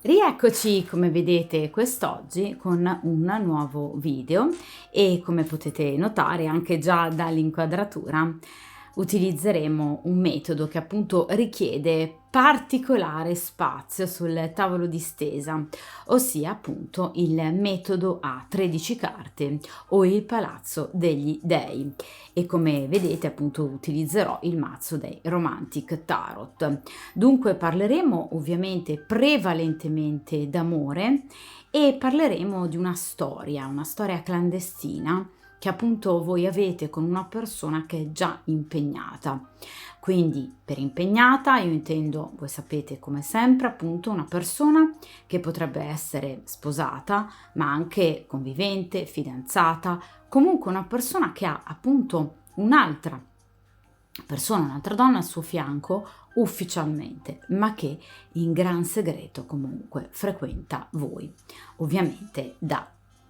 Rieccoci, come vedete quest'oggi con un nuovo video e come potete notare anche già dall'inquadratura utilizzeremo un metodo che appunto richiede particolare spazio sul tavolo di stesa, ossia appunto il metodo a 13 carte o il palazzo degli dei, e come vedete appunto utilizzerò il mazzo dei Romantic Tarot. Dunque parleremo ovviamente prevalentemente d'amore e parleremo di una storia clandestina che appunto voi avete con una persona che è già impegnata. Quindi per impegnata io intendo, voi sapete come sempre, appunto una persona che potrebbe essere sposata, ma anche convivente, fidanzata, comunque una persona che ha appunto un'altra persona, un'altra donna al suo fianco ufficialmente, ma che in gran segreto comunque frequenta voi, ovviamente da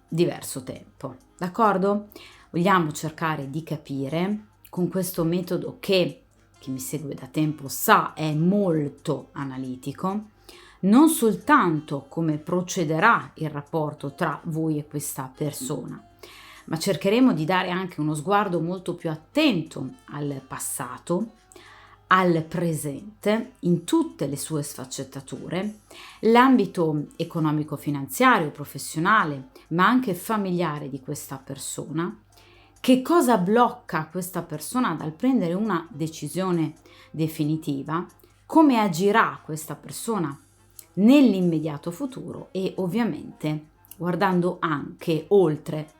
diverso tempo. D'accordo? Vogliamo cercare di capire con questo metodo che chi mi segue da tempo sa è molto analitico, non soltanto come procederà il rapporto tra voi e questa persona, ma cercheremo di dare anche uno sguardo molto più attento al passato, al presente in tutte le sue sfaccettature, l'ambito economico-finanziario, professionale, ma anche familiare di questa persona, che cosa blocca questa persona dal prendere una decisione definitiva, come agirà questa persona nell'immediato futuro e ovviamente guardando anche oltre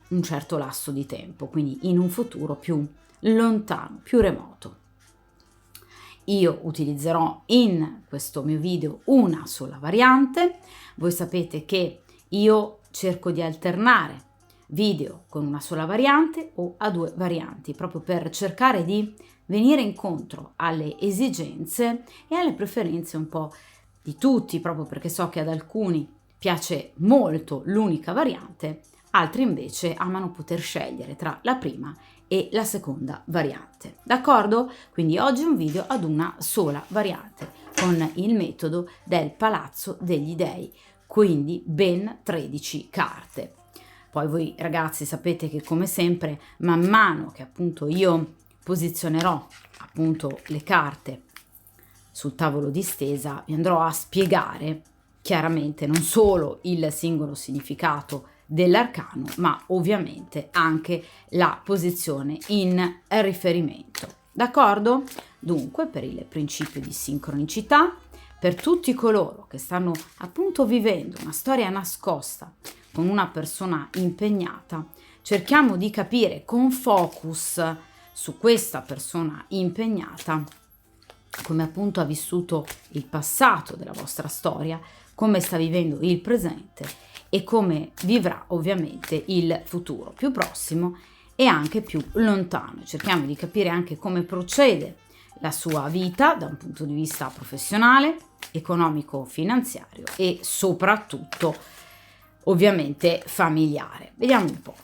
un certo lasso di tempo, quindi in un futuro più lontano, più remoto. Io utilizzerò in questo mio video una sola variante. Voi sapete che io cerco di alternare video con una sola variante o a due varianti, proprio per cercare di venire incontro alle esigenze e alle preferenze un po' di tutti, proprio perché so che ad alcuni piace molto l'unica variante, altri invece amano poter scegliere tra la prima e la seconda variante. D'accordo? Quindi oggi un video ad una sola variante con il metodo del palazzo degli dei, quindi ben 13 carte. Poi voi ragazzi sapete che come sempre man mano che appunto io posizionerò appunto le carte sul tavolo di stesa vi andrò a spiegare chiaramente non solo il singolo significato dell'arcano, ma ovviamente anche la posizione in riferimento. D'accordo? Dunque, per il principio di sincronicità, per tutti coloro che stanno appunto vivendo una storia nascosta con una persona impegnata, cerchiamo di capire con focus su questa persona impegnata come appunto ha vissuto il passato della vostra storia, come sta vivendo il presente e come vivrà ovviamente il futuro più prossimo e anche più lontano. Cerchiamo di capire anche come procede la sua vita da un punto di vista professionale, economico, finanziario e soprattutto ovviamente familiare. Vediamo un po'.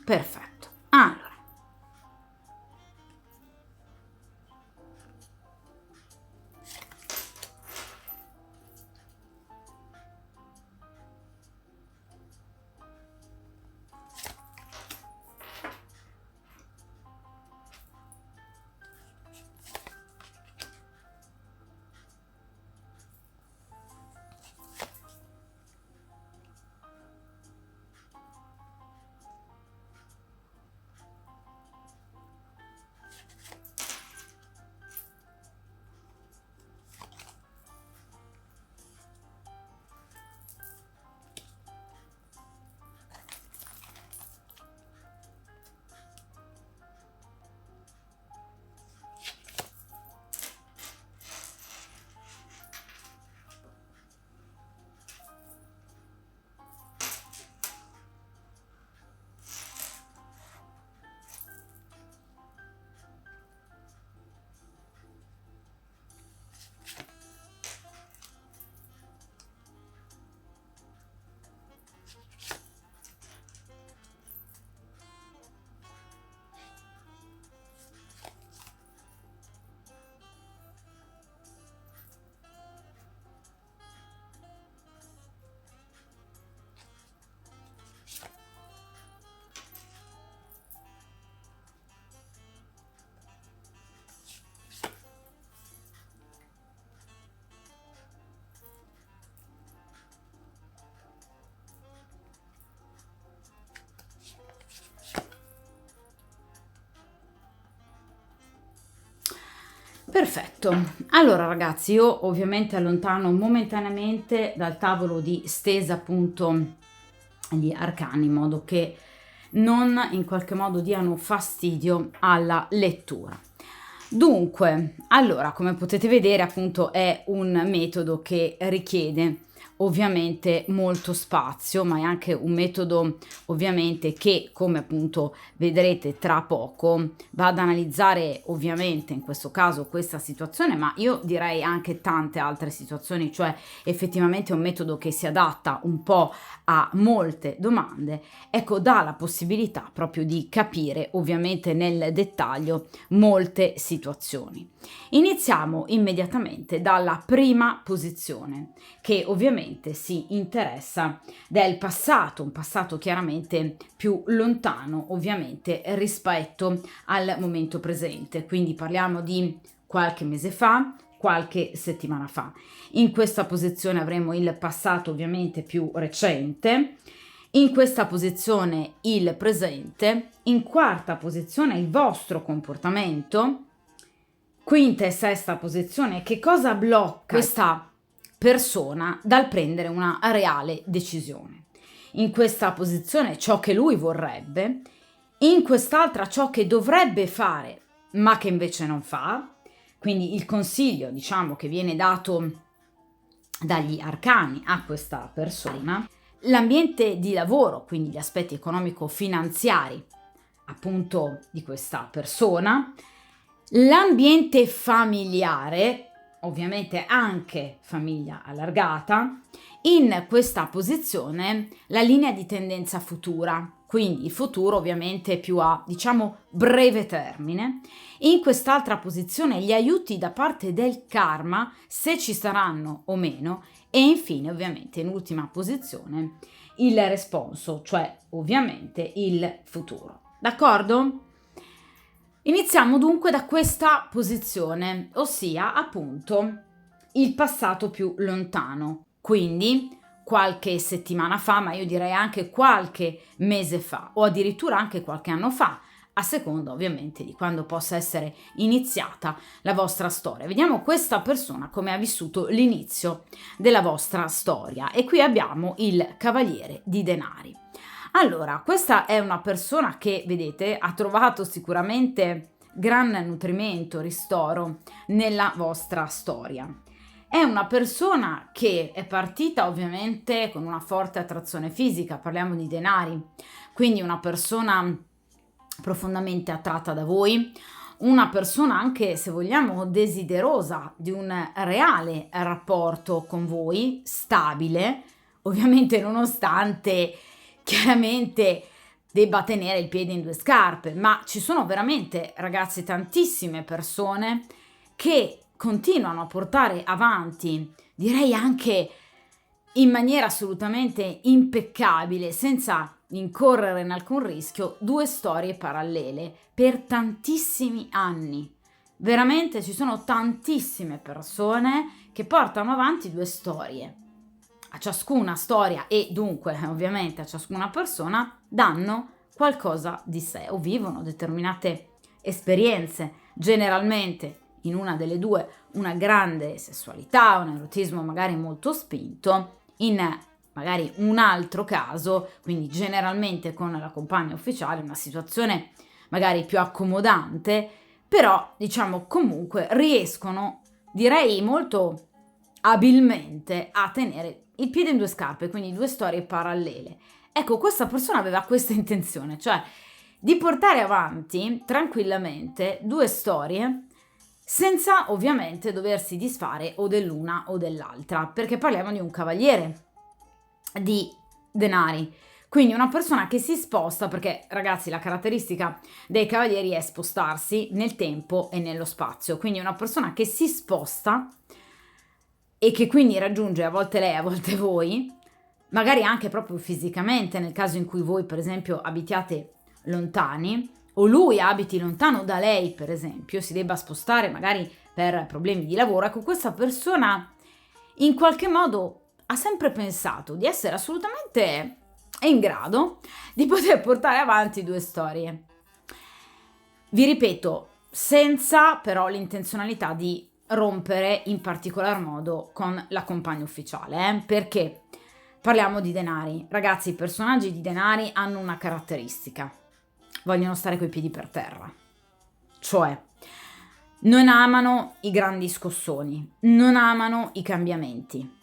Perfetto. Allora, Perfetto. Allora ragazzi, io ovviamente allontano momentaneamente dal tavolo di stesa appunto gli arcani in modo che non in qualche modo diano fastidio alla lettura. Dunque, allora, come potete vedere, appunto, è un metodo che richiede ovviamente molto spazio, ma è anche un metodo ovviamente che, come appunto vedrete tra poco, va ad analizzare ovviamente in questo caso questa situazione, ma io direi anche tante altre situazioni, cioè effettivamente è un metodo che si adatta un po' a molte domande, ecco, dà la possibilità proprio di capire ovviamente nel dettaglio molte situazioni. Iniziamo immediatamente dalla prima posizione, che ovviamente si interessa del passato, un passato chiaramente più lontano ovviamente rispetto al momento presente, quindi parliamo di qualche mese fa, qualche settimana fa. In questa posizione avremo il passato ovviamente più recente, in questa posizione il presente, in quarta posizione il vostro comportamento, quinta e sesta posizione che cosa blocca questa persona dal prendere una reale decisione. In questa posizione ciò che lui vorrebbe, in quest'altra ciò che dovrebbe fare ma che invece non fa, quindi il consiglio diciamo che viene dato dagli arcani a questa persona, l'ambiente di lavoro, quindi gli aspetti economico-finanziari appunto di questa persona, l'ambiente familiare, ovviamente anche famiglia allargata, in questa posizione la linea di tendenza futura, quindi il futuro ovviamente più a diciamo breve termine, in quest'altra posizione gli aiuti da parte del karma, se ci saranno o meno, e infine ovviamente in ultima posizione il responso, cioè ovviamente il futuro. D'accordo? Iniziamo dunque da questa posizione, ossia appunto il passato più lontano, quindi qualche settimana fa, ma io direi anche qualche mese fa o addirittura anche qualche anno fa, a seconda ovviamente di quando possa essere iniziata la vostra storia. Vediamo questa persona come ha vissuto l'inizio della vostra storia e qui abbiamo il Cavaliere di Denari. Allora, questa è una persona che, vedete, ha trovato sicuramente gran nutrimento, ristoro nella vostra storia. È una persona che è partita ovviamente con una forte attrazione fisica, parliamo di denari, quindi una persona profondamente attratta da voi, una persona anche, se vogliamo, desiderosa di un reale rapporto con voi, stabile, ovviamente nonostante chiaramente debba tenere il piede in due scarpe, ma ci sono veramente, ragazzi, tantissime persone che continuano a portare avanti, direi anche in maniera assolutamente impeccabile, senza incorrere in alcun rischio, due storie parallele per tantissimi anni. Veramente ci sono tantissime persone che portano avanti due storie. A ciascuna storia e dunque ovviamente a ciascuna persona danno qualcosa di sé o vivono determinate esperienze, generalmente in una delle due una grande sessualità, un erotismo magari molto spinto, in magari un altro caso, quindi generalmente con la compagna ufficiale, una situazione magari più accomodante, però diciamo comunque riescono, direi molto abilmente, a tenere il piede in due scarpe, quindi due storie parallele. Ecco, questa persona aveva questa intenzione, cioè di portare avanti tranquillamente due storie senza ovviamente doversi disfare o dell'una o dell'altra, perché parliamo di un cavaliere di denari, quindi una persona che si sposta, perché ragazzi la caratteristica dei cavalieri è spostarsi nel tempo e nello spazio, quindi una persona che si sposta e che quindi raggiunge a volte lei, a volte voi, magari anche proprio fisicamente, nel caso in cui voi per esempio abitiate lontani o lui abiti lontano da lei per esempio, si debba spostare magari per problemi di lavoro, ecco questa persona in qualche modo ha sempre pensato di essere assolutamente in grado di poter portare avanti due storie. Vi ripeto, senza però l'intenzionalità di rompere in particolar modo con la compagna ufficiale, perché parliamo di denari. Ragazzi, i personaggi di denari hanno una caratteristica: vogliono stare coi piedi per terra, cioè non amano i grandi scossoni, non amano i cambiamenti.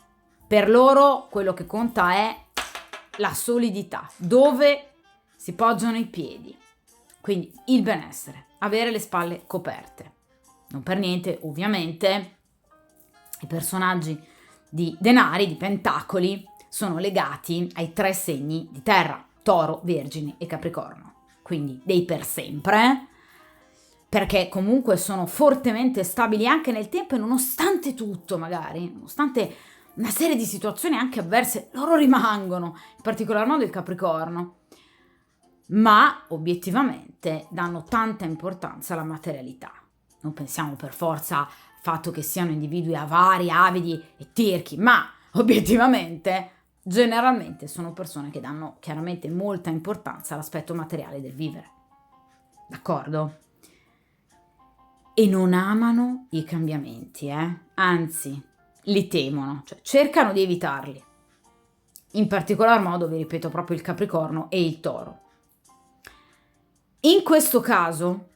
Per loro quello che conta è la solidità, dove si poggiano i piedi. Quindi il benessere, avere le spalle coperte. Non per niente, ovviamente, i personaggi di denari, di pentacoli, sono legati ai 3 segni di terra: Toro, Vergine e Capricorno. Quindi dei per sempre, perché comunque sono fortemente stabili anche nel tempo e nonostante tutto, magari, nonostante una serie di situazioni anche avverse, loro rimangono, in particolar modo il Capricorno. Ma obiettivamente danno tanta importanza alla materialità. Non pensiamo per forza al fatto che siano individui avari, avidi e tirchi, ma obiettivamente, generalmente sono persone che danno chiaramente molta importanza all'aspetto materiale del vivere. D'accordo? E non amano i cambiamenti, anzi, li temono, cioè cercano di evitarli. In particolar modo, vi ripeto, proprio il Capricorno e il Toro. In questo caso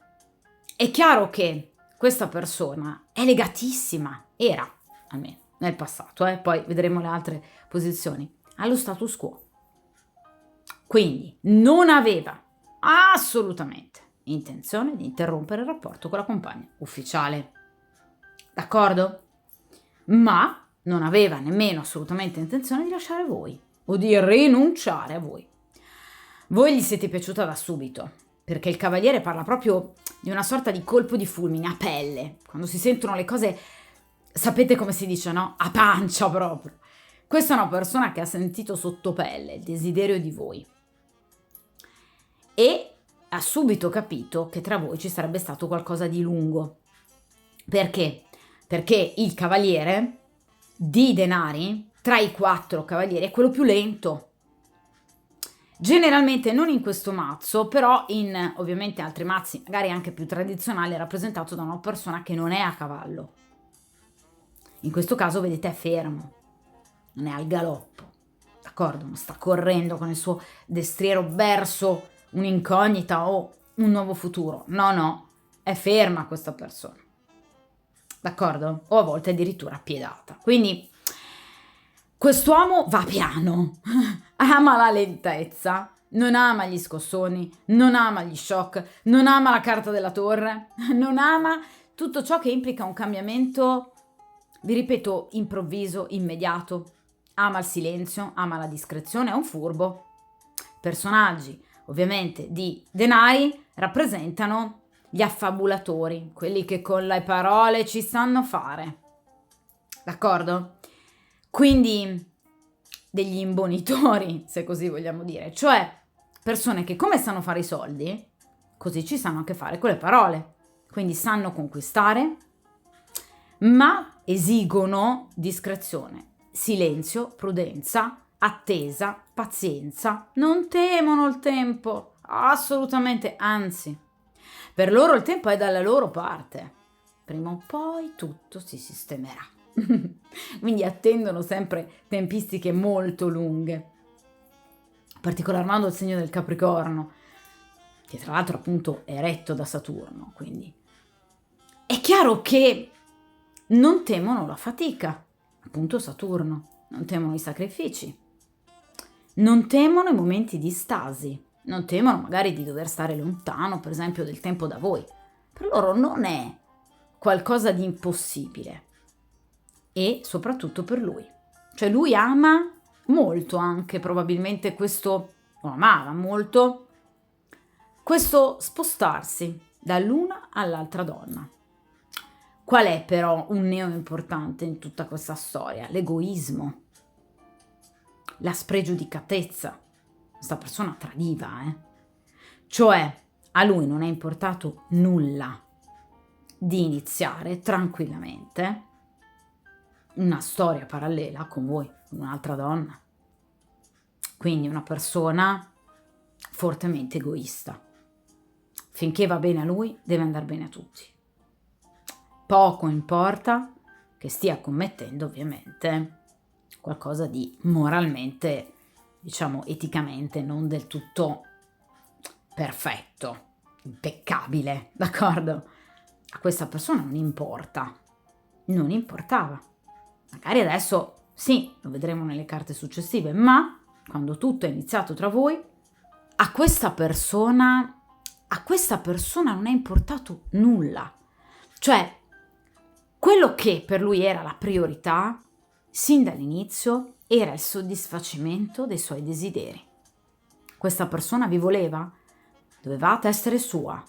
è chiaro che questa persona è legatissima, era almeno nel passato, poi vedremo le altre posizioni, allo status quo. Quindi non aveva assolutamente intenzione di interrompere il rapporto con la compagna ufficiale. D'accordo? Ma non aveva nemmeno assolutamente intenzione di lasciare voi o di rinunciare a voi. Voi gli siete piaciuta da subito, perché il Cavaliere parla proprio di una sorta di colpo di fulmine a pelle. Quando si sentono le cose, sapete come si dice, no? A pancia proprio. Questa è una persona che ha sentito sotto pelle il desiderio di voi e ha subito capito che tra voi ci sarebbe stato qualcosa di lungo. Perché? Perché il Cavaliere di denari, tra i 4 cavalieri, è quello più lento. Generalmente non in questo mazzo, però in ovviamente altri mazzi, magari anche più tradizionali, è rappresentato da una persona che non è a cavallo. In questo caso, vedete, è fermo, non è al galoppo, d'accordo? Non sta correndo con il suo destriero verso un'incognita o un nuovo futuro. No, è ferma questa persona, d'accordo? O a volte addirittura appiedata. Quindi quest'uomo va piano, ama la lentezza, non ama gli scossoni, non ama gli shock, non ama la carta della torre, non ama tutto ciò che implica un cambiamento, vi ripeto, improvviso, immediato. Ama il silenzio, ama la discrezione, è un furbo. Personaggi, ovviamente, di denari rappresentano gli affabulatori, quelli che con le parole ci sanno fare. D'accordo? Quindi degli imbonitori, se così vogliamo dire, cioè persone che come sanno fare i soldi, così ci sanno anche fare con le parole. Quindi sanno conquistare, ma esigono discrezione, silenzio, prudenza, attesa, pazienza. Non temono il tempo, assolutamente, anzi, per loro il tempo è dalla loro parte. Prima o poi tutto si sistemerà. Quindi attendono sempre tempistiche molto lunghe. In particolar modo il segno del Capricorno, che tra l'altro appunto è retto da Saturno, quindi è chiaro che non temono la fatica, appunto Saturno, non temono i sacrifici, non temono i momenti di stasi, non temono magari di dover stare lontano, per esempio, del tempo da voi. Per loro non è qualcosa di impossibile. E soprattutto per lui. Cioè lui ama molto anche probabilmente questo, o amava molto, questo spostarsi dall'una all'altra donna. Qual è però un neo importante in tutta questa storia? L'egoismo, la spregiudicatezza. Questa persona tradiva, Cioè a lui non è importato nulla di iniziare tranquillamente una storia parallela con voi, con un'altra donna. Quindi una persona fortemente egoista, finché va bene a lui, deve andare bene a tutti. Poco importa che stia commettendo ovviamente qualcosa di moralmente, diciamo eticamente, non del tutto perfetto, impeccabile, d'accordo? A questa persona non importa, non importava. Magari adesso sì, lo vedremo nelle carte successive, ma quando tutto è iniziato tra voi, a questa persona non è importato nulla. Cioè, quello che per lui era la priorità, sin dall'inizio, era il soddisfacimento dei suoi desideri. Questa persona vi voleva? Dovevate essere sua.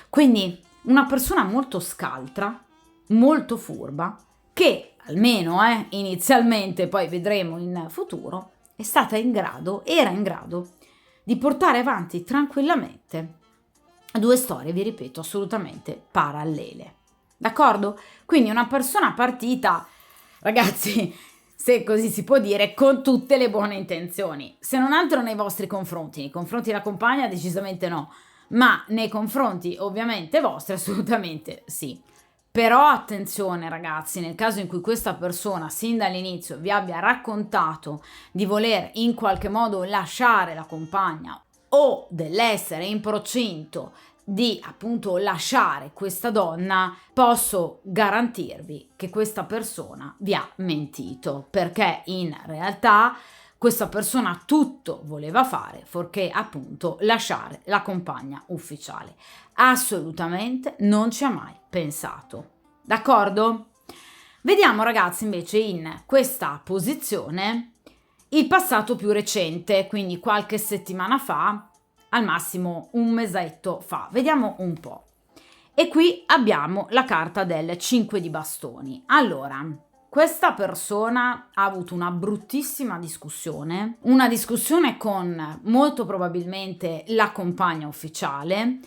Quindi una persona molto scaltra, molto furba, che almeno inizialmente, poi vedremo in futuro, era in grado di portare avanti tranquillamente due storie, vi ripeto, assolutamente parallele. D'accordo? Quindi una persona partita, ragazzi, se così si può dire, con tutte le buone intenzioni, se non altro nei vostri confronti, nei confronti della compagna decisamente no, ma nei confronti ovviamente vostri assolutamente sì. Però attenzione ragazzi, nel caso in cui questa persona sin dall'inizio vi abbia raccontato di voler in qualche modo lasciare la compagna o dell'essere in procinto di appunto lasciare questa donna, posso garantirvi che questa persona vi ha mentito, perché in realtà questa persona tutto voleva fare fuorché appunto lasciare la compagna ufficiale. Assolutamente non ci ha mai pensato. D'accordo? Vediamo ragazzi invece in questa posizione il passato più recente, quindi qualche settimana fa, al massimo un mesetto fa. Vediamo un po'. E qui abbiamo la carta del 5 di bastoni. Allora, questa persona ha avuto una bruttissima discussione, una discussione con molto probabilmente la compagna ufficiale,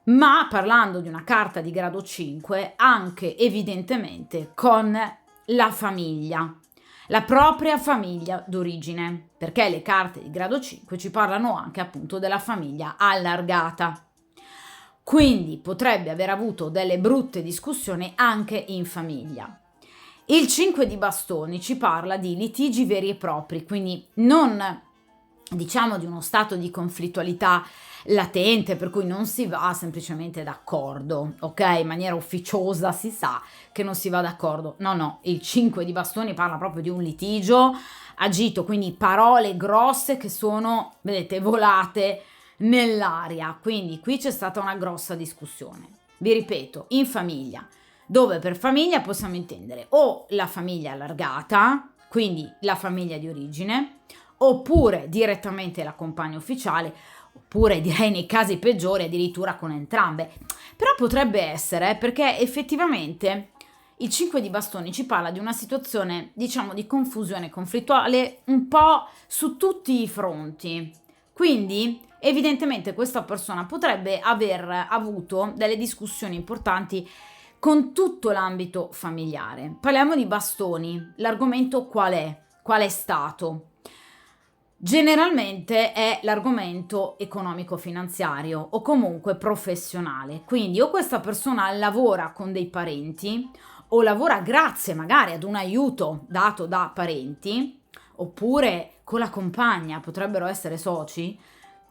ma parlando di una carta di grado 5, anche evidentemente con la famiglia, la propria famiglia d'origine, perché le carte di grado 5 ci parlano anche appunto della famiglia allargata. Quindi potrebbe aver avuto delle brutte discussioni anche in famiglia. Il 5 di bastoni ci parla di litigi veri e propri, quindi non diciamo di uno stato di conflittualità latente per cui non si va semplicemente d'accordo, ok? In maniera ufficiosa si sa che non si va d'accordo. No, il 5 di bastoni parla proprio di un litigio agito, quindi parole grosse che sono, vedete, volate nell'aria. Quindi qui c'è stata una grossa discussione. Vi ripeto, in famiglia, dove per famiglia possiamo intendere o la famiglia allargata, quindi la famiglia di origine, oppure direttamente la compagna ufficiale, oppure direi nei casi peggiori addirittura con entrambe. Però potrebbe essere, perché effettivamente il 5 di bastoni ci parla di una situazione, diciamo, di confusione conflittuale un po' su tutti i fronti. Quindi evidentemente questa persona potrebbe aver avuto delle discussioni importanti con tutto l'ambito familiare. Parliamo di bastoni. L'argomento qual è? Qual è stato? Generalmente è l'argomento economico-finanziario o comunque professionale. Quindi o questa persona lavora con dei parenti o lavora grazie magari ad un aiuto dato da parenti, oppure con la compagna, potrebbero essere soci.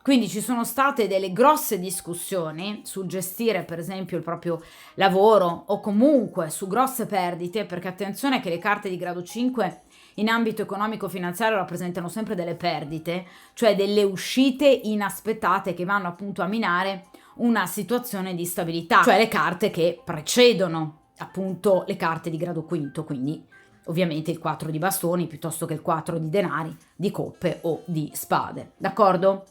Quindi ci sono state delle grosse discussioni sul gestire per esempio il proprio lavoro o comunque su grosse perdite, perché attenzione che le carte di grado 5 in ambito economico-finanziario rappresentano sempre delle perdite, cioè delle uscite inaspettate che vanno appunto a minare una situazione di stabilità, cioè le carte che precedono appunto le carte di grado quinto, quindi ovviamente il 4 di bastoni piuttosto che il 4 di denari, di coppe o di spade, d'accordo?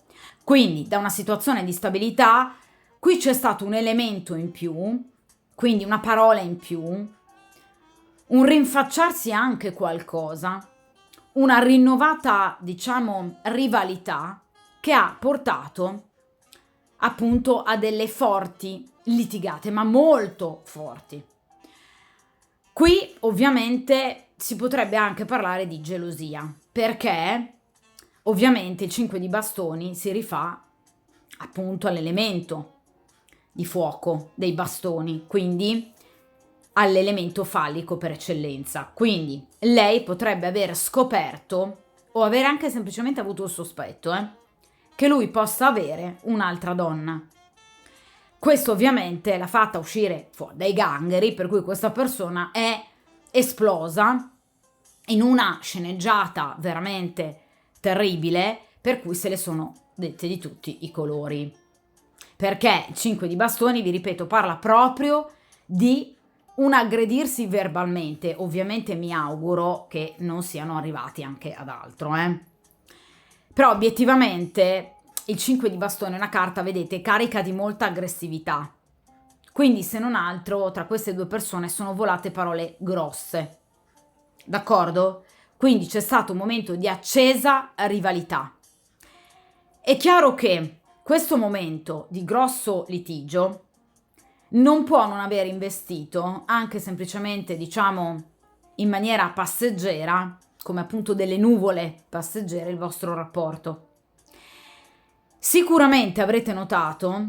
Quindi da una situazione di stabilità qui c'è stato un elemento in più, quindi una parola in più, un rinfacciarsi anche qualcosa, una rinnovata, diciamo, rivalità che ha portato appunto a delle forti litigate, ma molto forti. Qui ovviamente si potrebbe anche parlare di gelosia, perché ovviamente il 5 di bastoni si rifà appunto all'elemento, di fuoco, dei bastoni, quindi all'elemento fallico per eccellenza. Quindi lei potrebbe aver scoperto o avere anche semplicemente avuto il sospetto che lui possa avere un'altra donna. Questo ovviamente l'ha fatta uscire fuori dai gangheri, per cui questa persona è esplosa in una sceneggiata veramente terribile, per cui se le sono dette di tutti i colori. Perché il 5 di bastoni, vi ripeto, parla proprio di un aggredirsi verbalmente. Ovviamente mi auguro che non siano arrivati anche ad altro, Però obiettivamente il 5 di bastoni è una carta, vedete, carica di molta aggressività. Quindi, se non altro, tra queste due persone sono volate parole grosse. D'accordo? Quindi c'è stato un momento di accesa rivalità. È chiaro che questo momento di grosso litigio non può non aver investito, anche semplicemente, diciamo, in maniera passeggera, come appunto delle nuvole passeggere, il vostro rapporto. Sicuramente avrete notato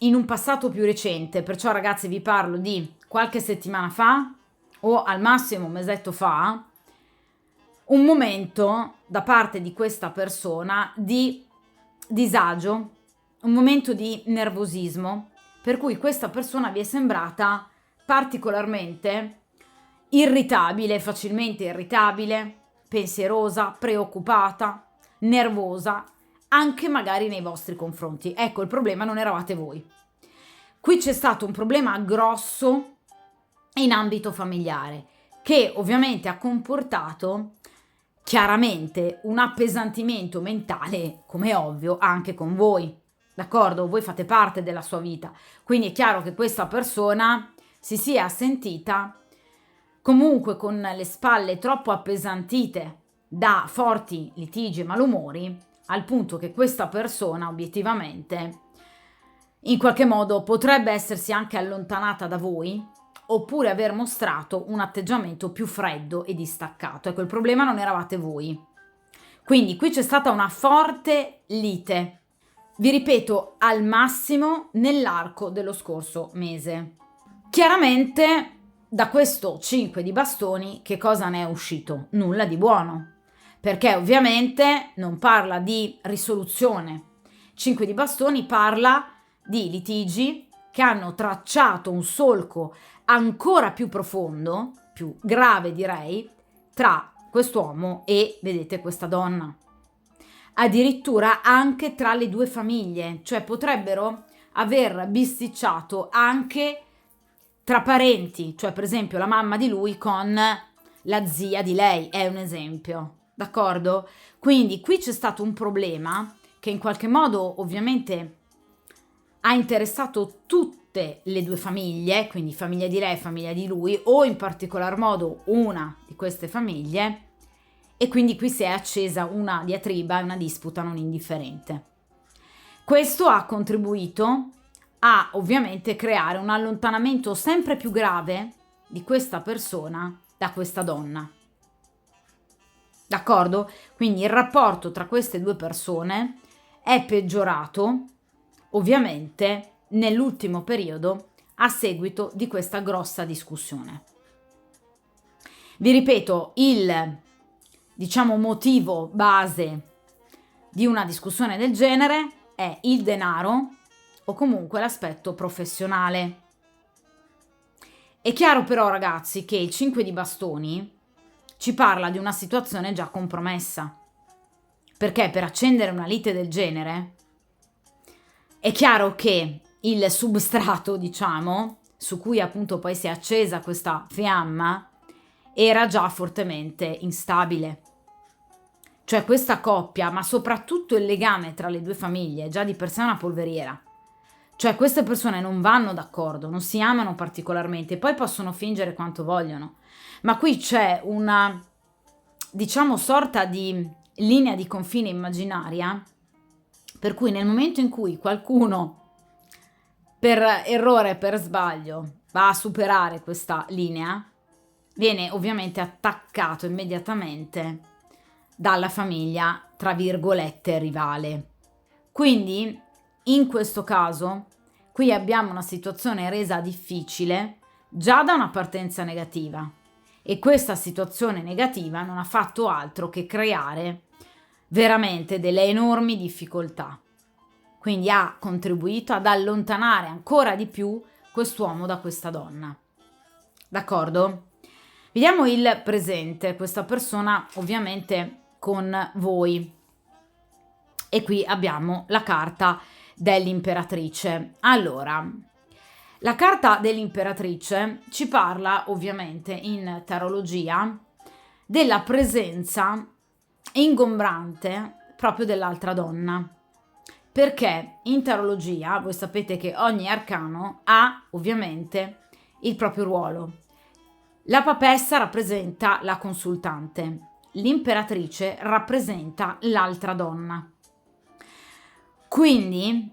in un passato più recente, perciò ragazzi vi parlo di qualche settimana fa o al massimo un mesetto fa, un momento da parte di questa persona di disagio, un momento di nervosismo, per cui questa persona vi è sembrata particolarmente irritabile, facilmente irritabile, pensierosa, preoccupata, nervosa, anche magari nei vostri confronti. Ecco, il problema non eravate voi. Qui c'è stato un problema grosso in ambito familiare, che ovviamente ha comportato chiaramente un appesantimento mentale, come è ovvio, anche con voi. D'accordo? Voi fate parte della sua vita, quindi è chiaro che questa persona si sia sentita comunque con le spalle troppo appesantite da forti litigi e malumori, al punto che questa persona obiettivamente in qualche modo potrebbe essersi anche allontanata da voi, oppure aver mostrato un atteggiamento più freddo e distaccato. Ecco, il problema non eravate voi. Quindi qui c'è stata una forte lite. Vi ripeto, al massimo nell'arco dello scorso mese. Chiaramente da questo 5 di bastoni che cosa ne è uscito? Nulla di buono, perché ovviamente non parla di risoluzione. 5 di bastoni parla di litigi che hanno tracciato un solco ancora più profondo, più grave direi, tra quest'uomo e, vedete, questa donna. Addirittura anche tra le due famiglie, cioè potrebbero aver bisticciato anche tra parenti, cioè per esempio la mamma di lui con la zia di lei, è un esempio, d'accordo? Quindi qui c'è stato un problema che in qualche modo ovviamente ha interessato tutte le due famiglie, quindi famiglia di lei e famiglia di lui, o in particolar modo una di queste famiglie, e quindi qui si è accesa una diatriba e una disputa non indifferente. Questo ha contribuito a ovviamente creare un allontanamento sempre più grave di questa persona da questa donna. D'accordo? Quindi il rapporto tra queste due persone è peggiorato ovviamente nell'ultimo periodo a seguito di questa grossa discussione. Vi ripeto, il motivo base di una discussione del genere è il denaro o comunque l'aspetto professionale. È chiaro però, ragazzi, che il 5 di bastoni ci parla di una situazione già compromessa, perché per accendere una lite del genere è chiaro che il substrato, su cui appunto poi si è accesa questa fiamma, era già fortemente instabile. Cioè questa coppia, ma soprattutto il legame tra le due famiglie, già di per sé è una polveriera. Cioè queste persone non vanno d'accordo, non si amano particolarmente, poi possono fingere quanto vogliono. Ma qui c'è una, sorta di linea di confine immaginaria, per cui nel momento in cui qualcuno, per errore, per sbaglio, va a superare questa linea, viene ovviamente attaccato immediatamente dalla famiglia, tra virgolette, rivale. Quindi, in questo caso, Qui abbiamo una situazione resa difficile già da una partenza negativa, e questa situazione negativa non ha fatto altro che creare veramente delle enormi difficoltà. Quindi ha contribuito ad allontanare ancora di più quest'uomo da questa donna. D'accordo? Vediamo il presente, questa persona ovviamente con voi. E qui abbiamo la carta dell'imperatrice. Allora, la carta dell'imperatrice ci parla ovviamente in tarologia della presenza ingombrante proprio dell'altra donna. Perché in tarologia voi sapete che ogni arcano ha ovviamente il proprio ruolo. La papessa rappresenta la consultante, l'imperatrice rappresenta l'altra donna. Quindi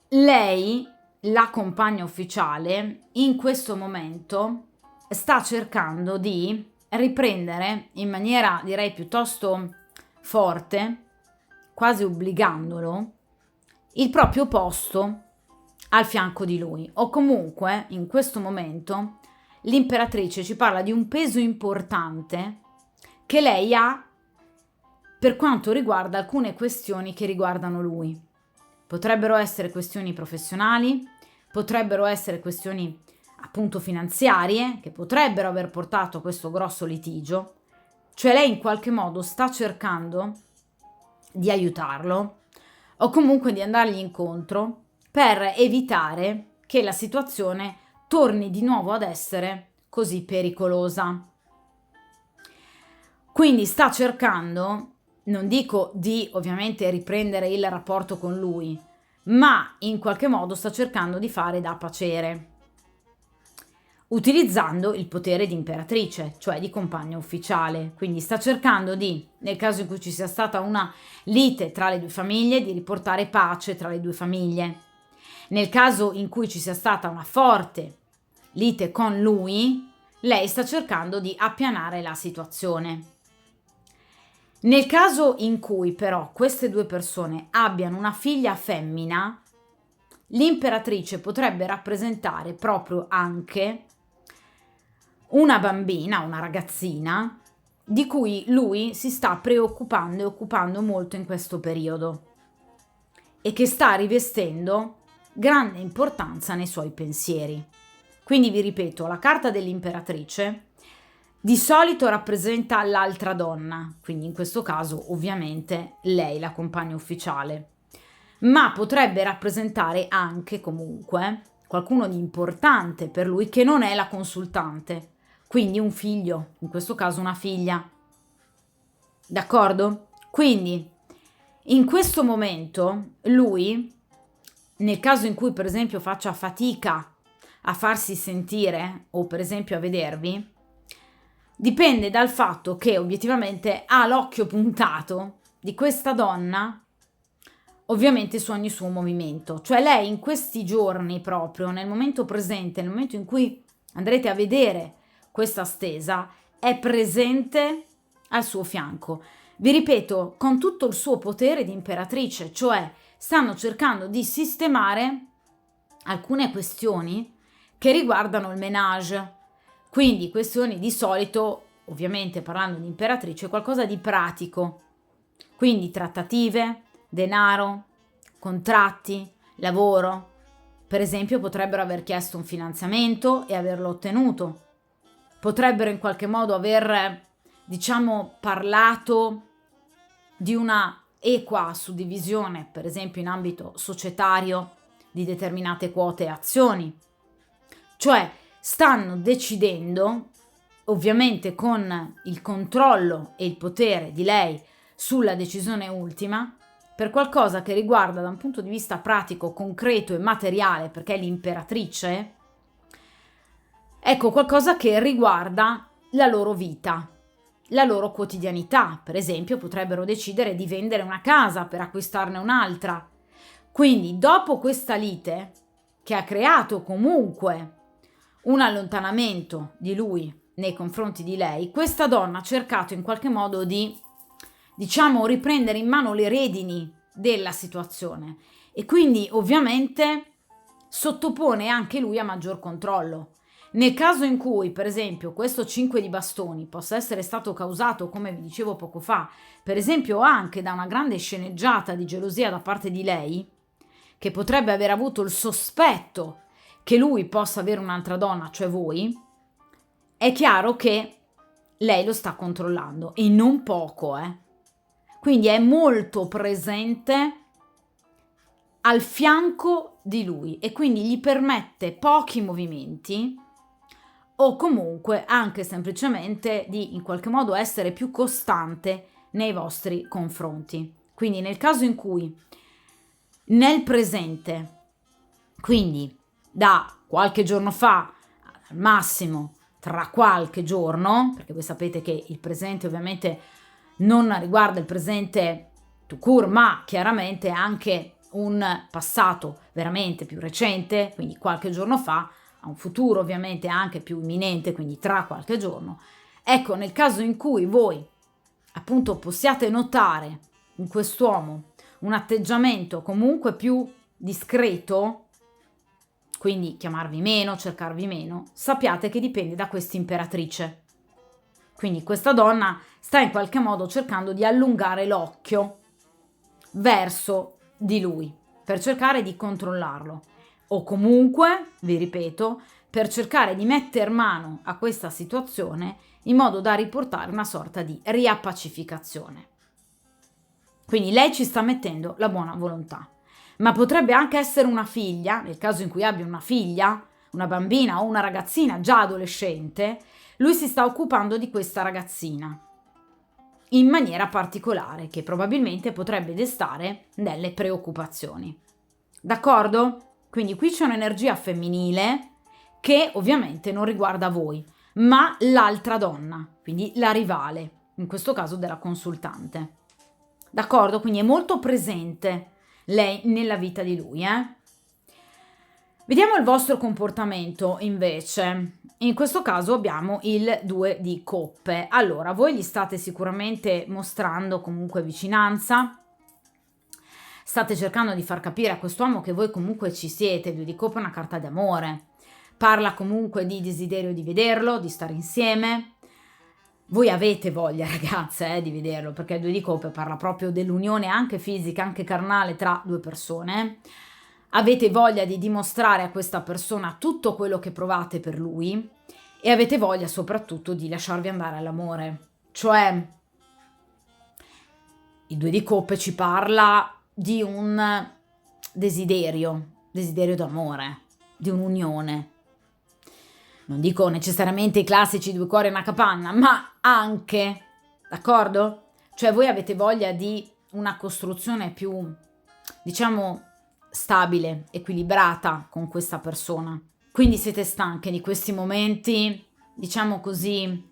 lei, la compagna ufficiale, in questo momento sta cercando di riprendere in maniera direi piuttosto forte, quasi obbligandolo, il proprio posto al fianco di lui, o comunque in questo momento l'imperatrice ci parla di un peso importante che lei ha per quanto riguarda alcune questioni che riguardano lui. Potrebbero essere questioni professionali, potrebbero essere questioni appunto finanziarie che potrebbero aver portato a questo grosso litigio, cioè lei in qualche modo sta cercando di aiutarlo o comunque di andargli incontro per evitare che la situazione torni di nuovo ad essere così pericolosa. Quindi sta cercando, non dico di ovviamente riprendere il rapporto con lui, ma in qualche modo sta cercando di fare da pacere, utilizzando il potere di imperatrice, cioè di compagna ufficiale. Quindi sta cercando di, nel caso in cui ci sia stata una lite tra le due famiglie, di riportare pace tra le due famiglie. Nel caso in cui ci sia stata una forte lite con lui, lei sta cercando di appianare la situazione. Nel caso in cui però queste due persone abbiano una figlia femmina, l'imperatrice potrebbe rappresentare proprio anche una bambina, una ragazzina, di cui lui si sta preoccupando e occupando molto in questo periodo e che sta rivestendo grande importanza nei suoi pensieri. Quindi vi ripeto, la carta dell'imperatrice di solito rappresenta l'altra donna, quindi in questo caso ovviamente lei, la compagna ufficiale, ma potrebbe rappresentare anche comunque qualcuno di importante per lui che non è la consultante, quindi un figlio, in questo caso una figlia. D'accordo? Quindi in questo momento lui, nel caso in cui per esempio faccia fatica a farsi sentire o per esempio a vedervi, dipende dal fatto che obiettivamente ha l'occhio puntato di questa donna ovviamente su ogni suo movimento. Cioè lei in questi giorni proprio, nel momento presente, nel momento in cui andrete a vedere questa stesa, è presente al suo fianco. Vi ripeto, con tutto il suo potere di imperatrice, cioè stanno cercando di sistemare alcune questioni che riguardano il ménage. Quindi questioni di solito, ovviamente parlando di imperatrice, qualcosa di pratico. Quindi trattative, denaro, contratti, lavoro. Per esempio potrebbero aver chiesto un finanziamento e averlo ottenuto. Potrebbero in qualche modo aver, parlato di una equa suddivisione, per esempio in ambito societario, di determinate quote e azioni. Cioè stanno decidendo, ovviamente con il controllo e il potere di lei sulla decisione ultima, per qualcosa che riguarda da un punto di vista pratico, concreto e materiale, perché è l'imperatrice, ecco qualcosa che riguarda la loro vita, la loro quotidianità. Per esempio potrebbero decidere di vendere una casa per acquistarne un'altra. Quindi dopo questa lite, che ha creato comunque un allontanamento di lui nei confronti di lei, questa donna ha cercato in qualche modo di, riprendere in mano le redini della situazione e quindi ovviamente sottopone anche lui a maggior controllo. Nel caso in cui, per esempio, questo 5 di bastoni possa essere stato causato, come vi dicevo poco fa, per esempio anche da una grande sceneggiata di gelosia da parte di lei, che potrebbe aver avuto il sospetto che lui possa avere un'altra donna, cioè voi, è chiaro che lei lo sta controllando e non poco, Quindi è molto presente al fianco di lui e quindi gli permette pochi movimenti o comunque anche semplicemente di in qualche modo essere più costante nei vostri confronti. Quindi nel caso in cui nel presente, quindi da qualche giorno fa al massimo tra qualche giorno, perché voi sapete che il presente ovviamente non riguarda il presente tout court, ma chiaramente anche un passato veramente più recente, quindi qualche giorno fa, a un futuro ovviamente anche più imminente, quindi tra qualche giorno. Ecco, nel caso in cui voi appunto possiate notare in quest'uomo un atteggiamento comunque più discreto, quindi chiamarvi meno, cercarvi meno, sappiate che dipende da questa imperatrice. Quindi questa donna sta in qualche modo cercando di allungare l'occhio verso di lui per cercare di controllarlo o comunque, vi ripeto, per cercare di metter mano a questa situazione in modo da riportare una sorta di riappacificazione. Quindi lei ci sta mettendo la buona volontà, ma potrebbe anche essere una figlia, nel caso in cui abbia una figlia, una bambina o una ragazzina già adolescente, lui si sta occupando di questa ragazzina in maniera particolare che probabilmente potrebbe destare delle preoccupazioni. D'accordo? Quindi qui c'è un'energia femminile che ovviamente non riguarda voi, ma l'altra donna, quindi la rivale, in questo caso della consultante. D'accordo? Quindi è molto presente lei nella vita di lui, Vediamo il vostro comportamento invece. In questo caso abbiamo il 2 di coppe. Allora, voi gli state sicuramente mostrando comunque vicinanza, state cercando di far capire a quest'uomo che voi comunque ci siete. Il 2 di coppe è una carta d'amore, parla comunque di desiderio di vederlo, di stare insieme. Voi avete voglia, ragazze, di vederlo, perché il 2 di coppe parla proprio dell'unione anche fisica, anche carnale tra due persone. Avete voglia di dimostrare a questa persona tutto quello che provate per lui e avete voglia soprattutto di lasciarvi andare all'amore. Cioè, il 2 di coppe ci parla di un desiderio d'amore, di un'unione. Non dico necessariamente i classici 2 cuori e una capanna, ma anche, d'accordo? Cioè voi avete voglia di una costruzione più, diciamo, stabile, equilibrata con questa persona. Quindi siete stanche di questi momenti, diciamo così,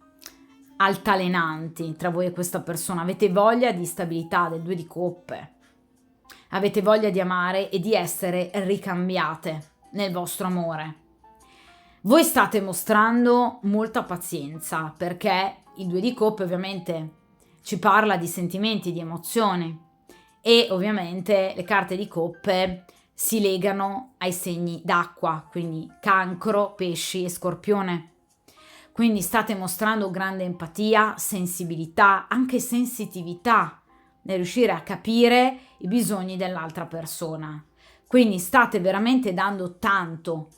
altalenanti tra voi e questa persona. Avete voglia di stabilità del 2 di coppe. Avete voglia di amare e di essere ricambiate nel vostro amore. Voi state mostrando molta pazienza perché il 2 di coppe ovviamente ci parla di sentimenti, di emozioni e ovviamente le carte di coppe si legano ai segni d'acqua, quindi cancro, pesci e scorpione. Quindi state mostrando grande empatia, sensibilità, anche sensitività nel riuscire a capire i bisogni dell'altra persona. Quindi state veramente dando tanto.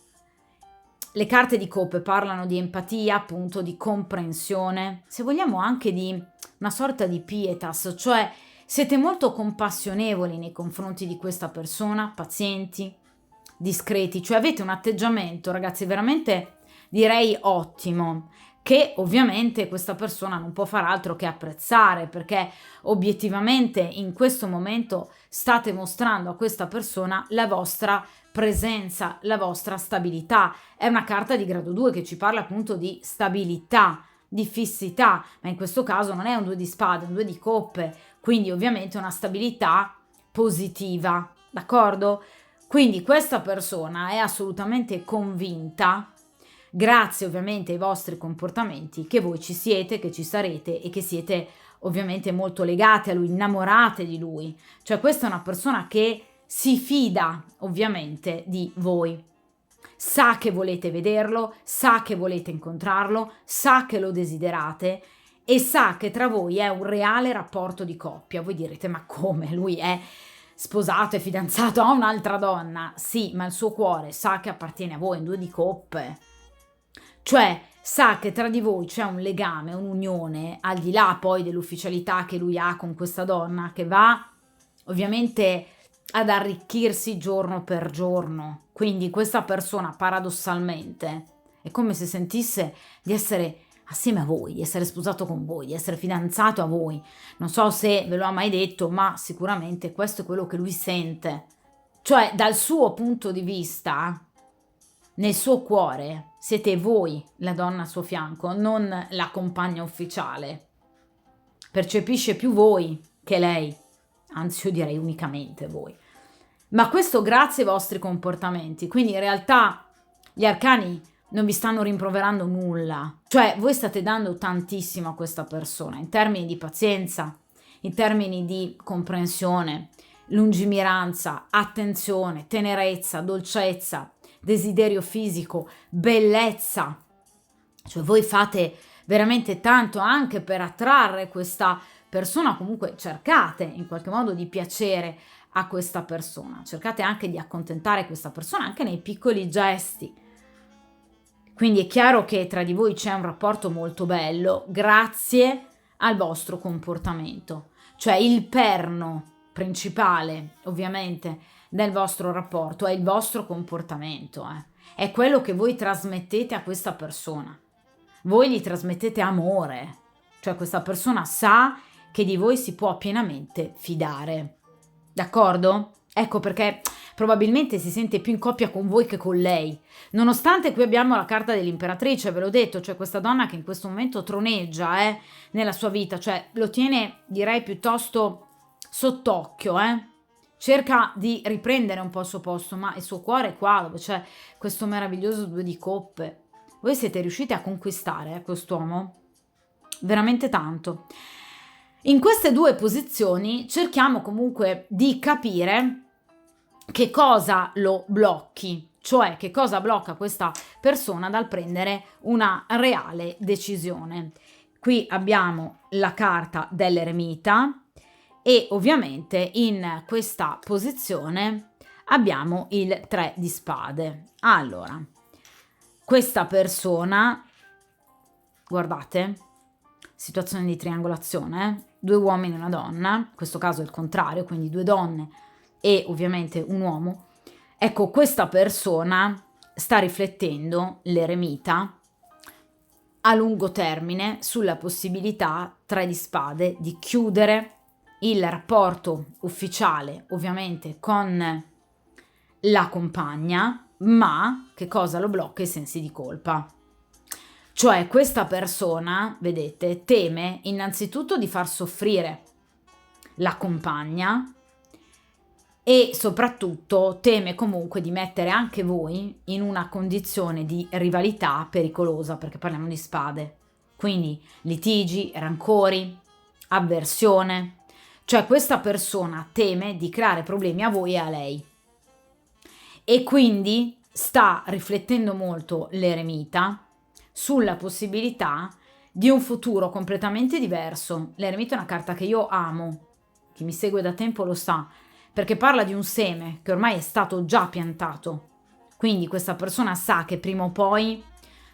Le carte di coppe parlano di empatia, appunto di comprensione, se vogliamo anche di una sorta di pietas, cioè siete molto compassionevoli nei confronti di questa persona, pazienti, discreti, cioè avete un atteggiamento, ragazzi, veramente direi ottimo, che ovviamente questa persona non può far altro che apprezzare, perché obiettivamente in questo momento state mostrando a questa persona la vostra presenza, la vostra stabilità. È una carta di grado 2 che ci parla appunto di stabilità, di fissità, ma in questo caso non è un 2 di spade, è un 2 di coppe, quindi ovviamente una stabilità positiva, d'accordo? Quindi questa persona è assolutamente convinta, grazie ovviamente ai vostri comportamenti, che voi ci siete, che ci sarete e che siete ovviamente molto legate a lui, innamorate di lui. Cioè questa è una persona che si fida ovviamente di voi. sa che volete vederlo, sa che volete incontrarlo, sa che lo desiderate e sa che tra voi è un reale rapporto di coppia. Voi direte, ma come? Lui è sposato e fidanzato a un'altra donna? Sì, ma il suo cuore sa che appartiene a voi, in due di coppe. Cioè, sa che tra di voi c'è un legame, un'unione, al di là poi dell'ufficialità che lui ha con questa donna, che va ovviamente ad arricchirsi giorno per giorno. Quindi questa persona paradossalmente è come se sentisse di essere assieme a voi, di essere sposato con voi, di essere fidanzato a voi. Non so se ve lo ha mai detto, ma sicuramente questo è quello che lui sente. Cioè, dal suo punto di vista, nel suo cuore siete voi la donna al suo fianco, non la compagna ufficiale. Percepisce più voi che lei, anzi io direi unicamente voi. Ma questo grazie ai vostri comportamenti, quindi in realtà gli arcani non vi stanno rimproverando nulla, cioè voi state dando tantissimo a questa persona in termini di pazienza, in termini di comprensione, lungimiranza, attenzione, tenerezza, dolcezza, desiderio fisico, bellezza. Cioè voi fate veramente tanto anche per attrarre questa persona, comunque cercate in qualche modo di piacere a questa persona, cercate anche di accontentare questa persona anche nei piccoli gesti. Quindi è chiaro che tra di voi c'è un rapporto molto bello grazie al vostro comportamento, cioè il perno principale ovviamente del vostro rapporto è il vostro comportamento, è quello che voi trasmettete a questa persona. Voi gli trasmettete amore, cioè questa persona sa che di voi si può pienamente fidare. D'accordo? Ecco perché probabilmente si sente più in coppia con voi che con lei. Nonostante qui abbiamo la carta dell'imperatrice, ve l'ho detto, cioè questa donna che in questo momento troneggia nella sua vita, cioè lo tiene direi piuttosto sott'occhio, cerca di riprendere un po' il suo posto, ma il suo cuore è qua dove c'è questo meraviglioso due di coppe. Voi siete riusciti a conquistare quest'uomo veramente tanto. In queste due posizioni cerchiamo comunque di capire che cosa lo blocchi, cioè che cosa blocca questa persona dal prendere una reale decisione. Qui abbiamo la carta dell'eremita e ovviamente in questa posizione abbiamo il 3 di spade. Allora, questa persona, guardate, situazione di triangolazione, due uomini e una donna, in questo caso è il contrario, quindi due donne e ovviamente un uomo. Ecco, questa persona sta riflettendo, l'eremita, a lungo termine sulla possibilità, 3 di spade, di chiudere il rapporto ufficiale ovviamente con la compagna, ma che cosa lo blocca? I sensi di colpa. Cioè questa persona, vedete, teme innanzitutto di far soffrire la compagna e soprattutto teme comunque di mettere anche voi in una condizione di rivalità pericolosa, perché parliamo di spade. Quindi litigi, rancori, avversione. Cioè questa persona teme di creare problemi a voi e a lei. E quindi sta riflettendo molto l'eremita sulla possibilità di un futuro completamente diverso. L'eremita è una carta che io amo, chi mi segue da tempo lo sa, perché parla di un seme che ormai è stato già piantato. Quindi questa persona sa che prima o poi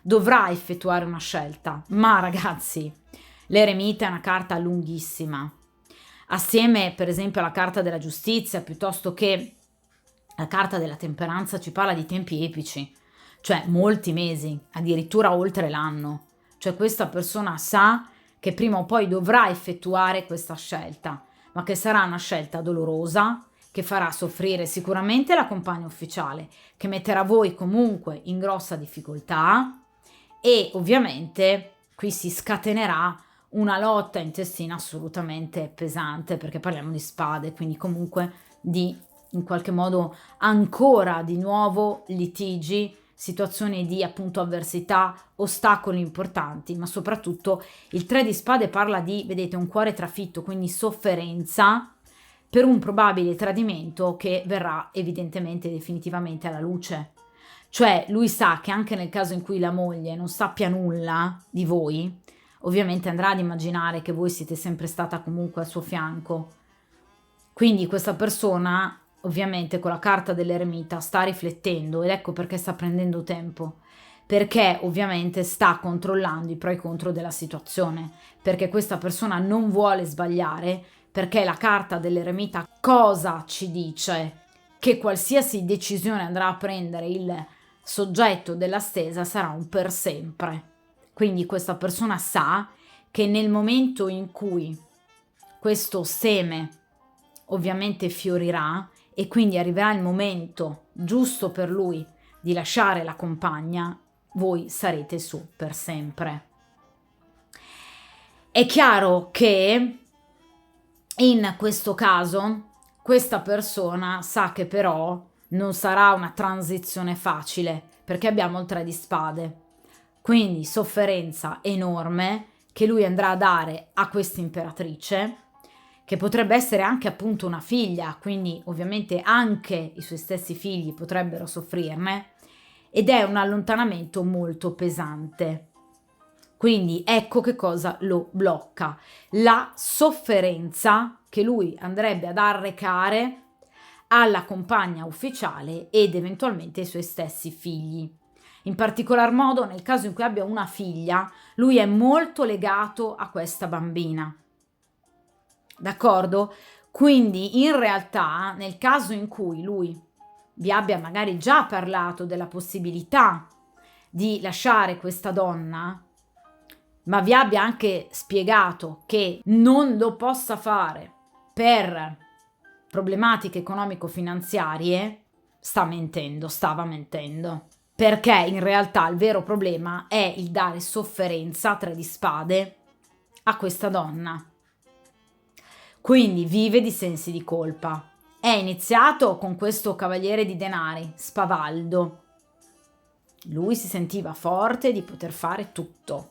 dovrà effettuare una scelta. Ma ragazzi, l'eremita è una carta lunghissima. Assieme per esempio alla carta della giustizia, piuttosto che la carta della temperanza, ci parla di tempi epici, cioè molti mesi, addirittura oltre l'anno. Cioè questa persona sa che prima o poi dovrà effettuare questa scelta, ma che sarà una scelta dolorosa, che farà soffrire sicuramente la compagna ufficiale, che metterà voi comunque in grossa difficoltà e ovviamente qui si scatenerà una lotta intestina assolutamente pesante, perché parliamo di spade, quindi comunque di in qualche modo ancora di nuovo litigi, situazioni di appunto avversità, ostacoli importanti, ma soprattutto il 3 di spade parla di, vedete, un cuore trafitto, quindi sofferenza per un probabile tradimento che verrà evidentemente definitivamente alla luce. Cioè lui sa che anche nel caso in cui la moglie non sappia nulla di voi, ovviamente andrà ad immaginare che voi siete sempre stata comunque al suo fianco. Quindi questa persona, ovviamente con la carta dell'eremita, sta riflettendo ed ecco perché sta prendendo tempo. Perché ovviamente sta controllando i pro e i contro della situazione, perché questa persona non vuole sbagliare, perché la carta dell'eremita cosa ci dice? Che qualsiasi decisione andrà a prendere il soggetto della stesa sarà un per sempre. Quindi questa persona sa che nel momento in cui questo seme ovviamente fiorirà e quindi arriverà il momento giusto per lui di lasciare la compagna, voi sarete su per sempre. È chiaro che in questo caso questa persona sa che però non sarà una transizione facile perché abbiamo il 3 di spade, quindi sofferenza enorme che lui andrà a dare a questa imperatrice, che potrebbe essere anche appunto una figlia, quindi ovviamente anche i suoi stessi figli potrebbero soffrirne, ed è un allontanamento molto pesante. Quindi ecco che cosa lo blocca: la sofferenza che lui andrebbe ad arrecare alla compagna ufficiale ed eventualmente ai suoi stessi figli. In particolar modo nel caso in cui abbia una figlia, lui è molto legato a questa bambina. D'accordo? Quindi in realtà nel caso in cui lui vi abbia magari già parlato della possibilità di lasciare questa donna, ma vi abbia anche spiegato che non lo possa fare per problematiche economico-finanziarie, stava mentendo. Perché in realtà il vero problema è il dare sofferenza, 3 di spade, a questa donna. Quindi vive di sensi di colpa. È iniziato con questo cavaliere di denari, spavaldo. Lui si sentiva forte di poter fare tutto,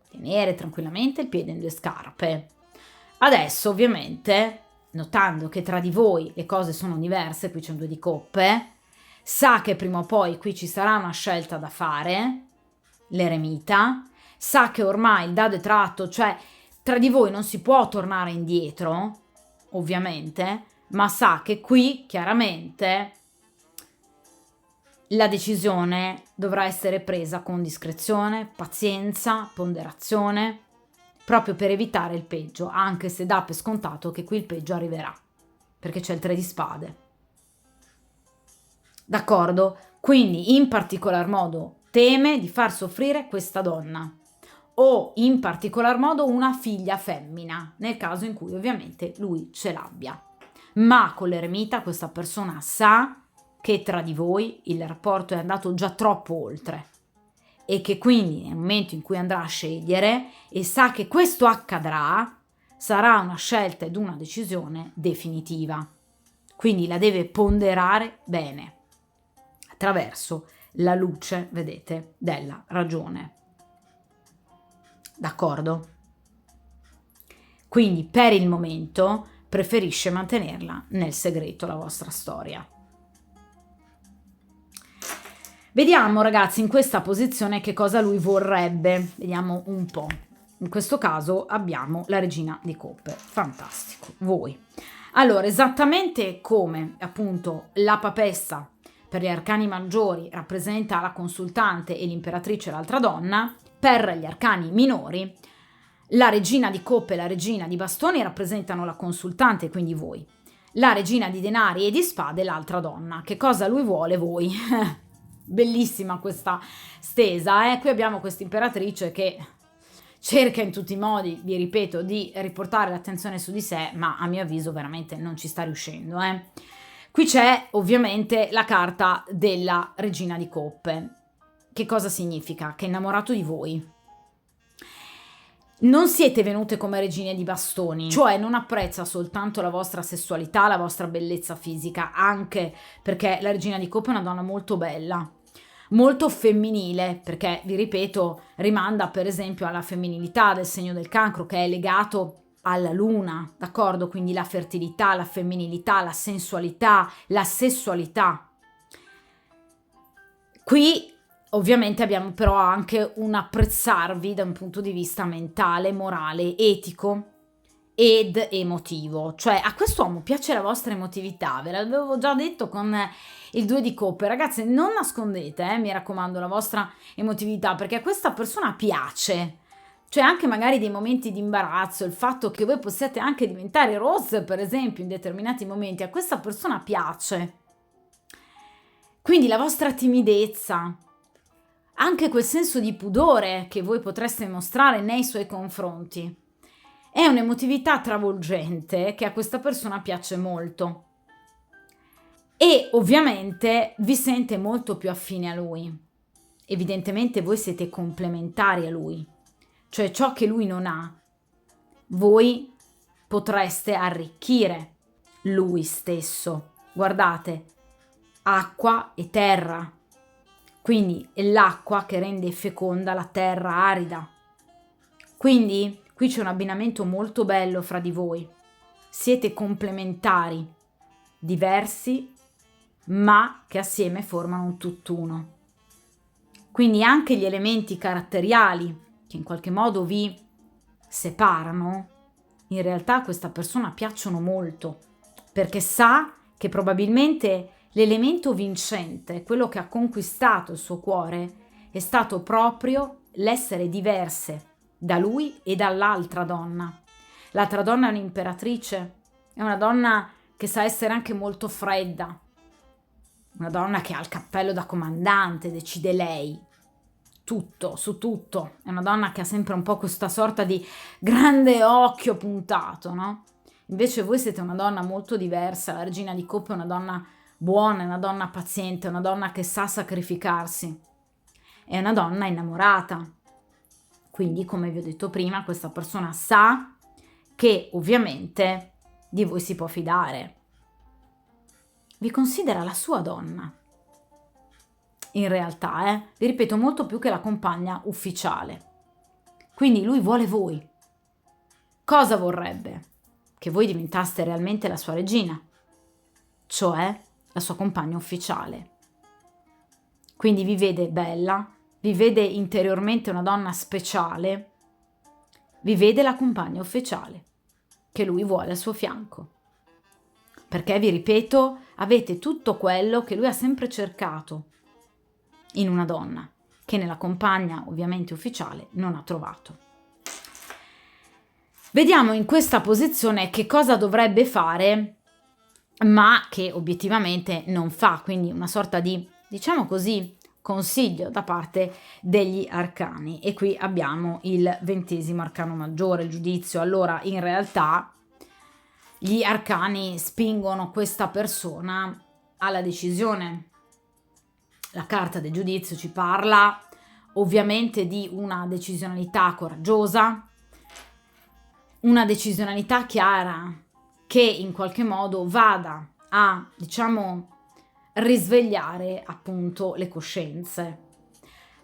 tenere tranquillamente il piede in 2 scarpe. Adesso ovviamente, notando che tra di voi le cose sono diverse, qui c'è un 2 di coppe, sa che prima o poi qui ci sarà una scelta da fare, l'eremita, sa che ormai il dado è tratto, cioè tra di voi non si può tornare indietro, ovviamente, ma sa che qui chiaramente la decisione dovrà essere presa con discrezione, pazienza, ponderazione, proprio per evitare il peggio, anche se dà per scontato che qui il peggio arriverà, perché c'è il 3 di spade. D'accordo? Quindi in particolar modo teme di far soffrire questa donna, o in particolar modo una figlia femmina, nel caso in cui ovviamente lui ce l'abbia. Ma con l'eremita questa persona sa che tra di voi il rapporto è andato già troppo oltre e che quindi nel momento in cui andrà a scegliere e sa che questo accadrà, sarà una scelta ed una decisione definitiva. Quindi la deve ponderare bene attraverso la luce, vedete, della ragione. D'accordo? Quindi per il momento preferisce mantenerla nel segreto la vostra storia. Vediamo ragazzi in questa posizione che cosa lui vorrebbe, vediamo un po'. In questo caso abbiamo la regina di coppe, fantastico, voi. Allora, esattamente come appunto la papessa per gli arcani maggiori rappresenta la consultante e l'imperatrice l'altra donna, per gli arcani minori la regina di coppe e la regina di bastoni rappresentano la consultante, quindi voi. La regina di denari e di spade l'altra donna. Che cosa lui vuole voi? Bellissima questa stesa, eh? Qui abbiamo questa imperatrice che cerca in tutti i modi, vi ripeto, di riportare l'attenzione su di sé, ma a mio avviso veramente non ci sta riuscendo, eh? Qui c'è ovviamente la carta della regina di coppe. Che cosa significa? Che è innamorato di voi. Non siete venute come regine di bastoni, cioè non apprezza soltanto la vostra sessualità, la vostra bellezza fisica, anche perché la regina di coppe è una donna molto bella, molto femminile, perché vi ripeto rimanda per esempio alla femminilità del segno del cancro, che è legato alla luna, d'accordo? Quindi la fertilità, la femminilità, la sensualità, la sessualità. Qui ovviamente abbiamo però anche un apprezzarvi da un punto di vista mentale, morale, etico ed emotivo. Cioè a quest'uomo piace la vostra emotività, ve l'avevo già detto con il 2 di coppe. Ragazzi, non nascondete, mi raccomando, la vostra emotività, perché a questa persona piace. Cioè anche magari dei momenti di imbarazzo, il fatto che voi possiate anche diventare rosse, per esempio, in determinati momenti, a questa persona piace. Quindi la vostra timidezza, anche quel senso di pudore che voi potreste mostrare nei suoi confronti, è un'emotività travolgente che a questa persona piace molto. E ovviamente vi sente molto più affine a lui. Evidentemente voi siete complementari a lui, cioè ciò che lui non ha, voi potreste arricchire lui stesso. Guardate, acqua e terra, quindi è l'acqua che rende feconda la terra arida. Quindi qui c'è un abbinamento molto bello fra di voi. Siete complementari, diversi, ma che assieme formano un tutt'uno. Quindi anche gli elementi caratteriali che in qualche modo vi separano, in realtà a questa persona piacciono molto, perché sa che probabilmente l'elemento vincente, quello che ha conquistato il suo cuore, è stato proprio l'essere diverse da lui e dall'altra donna. L'altra donna è un'imperatrice, è una donna che sa essere anche molto fredda, una donna che ha il cappello da comandante, decide lei tutto, su tutto. È una donna che ha sempre un po' questa sorta di grande occhio puntato, no? Invece voi siete una donna molto diversa. La regina di coppe è una donna buona, è una donna paziente, è una donna che sa sacrificarsi. È una donna innamorata. Quindi, come vi ho detto prima, questa persona sa che ovviamente di voi si può fidare. Vi considera la sua donna. In realtà, vi ripeto, molto più che la compagna ufficiale. Quindi lui vuole voi. Cosa vorrebbe? Che voi diventaste realmente la sua regina, cioè la sua compagna ufficiale. Quindi vi vede bella, vi vede interiormente una donna speciale, vi vede la compagna ufficiale che lui vuole al suo fianco. Perché, vi ripeto, avete tutto quello che lui ha sempre cercato in una donna, che nella compagna ovviamente ufficiale non ha trovato. Vediamo in questa posizione che cosa dovrebbe fare, ma che obiettivamente non fa, quindi una sorta di, diciamo così, consiglio da parte degli arcani. E qui abbiamo il 20° arcano maggiore, il giudizio. Allora, in realtà, gli arcani spingono questa persona alla decisione. La carta del giudizio ci parla ovviamente di una decisionalità coraggiosa, una decisionalità chiara che in qualche modo vada a, diciamo, risvegliare appunto le coscienze.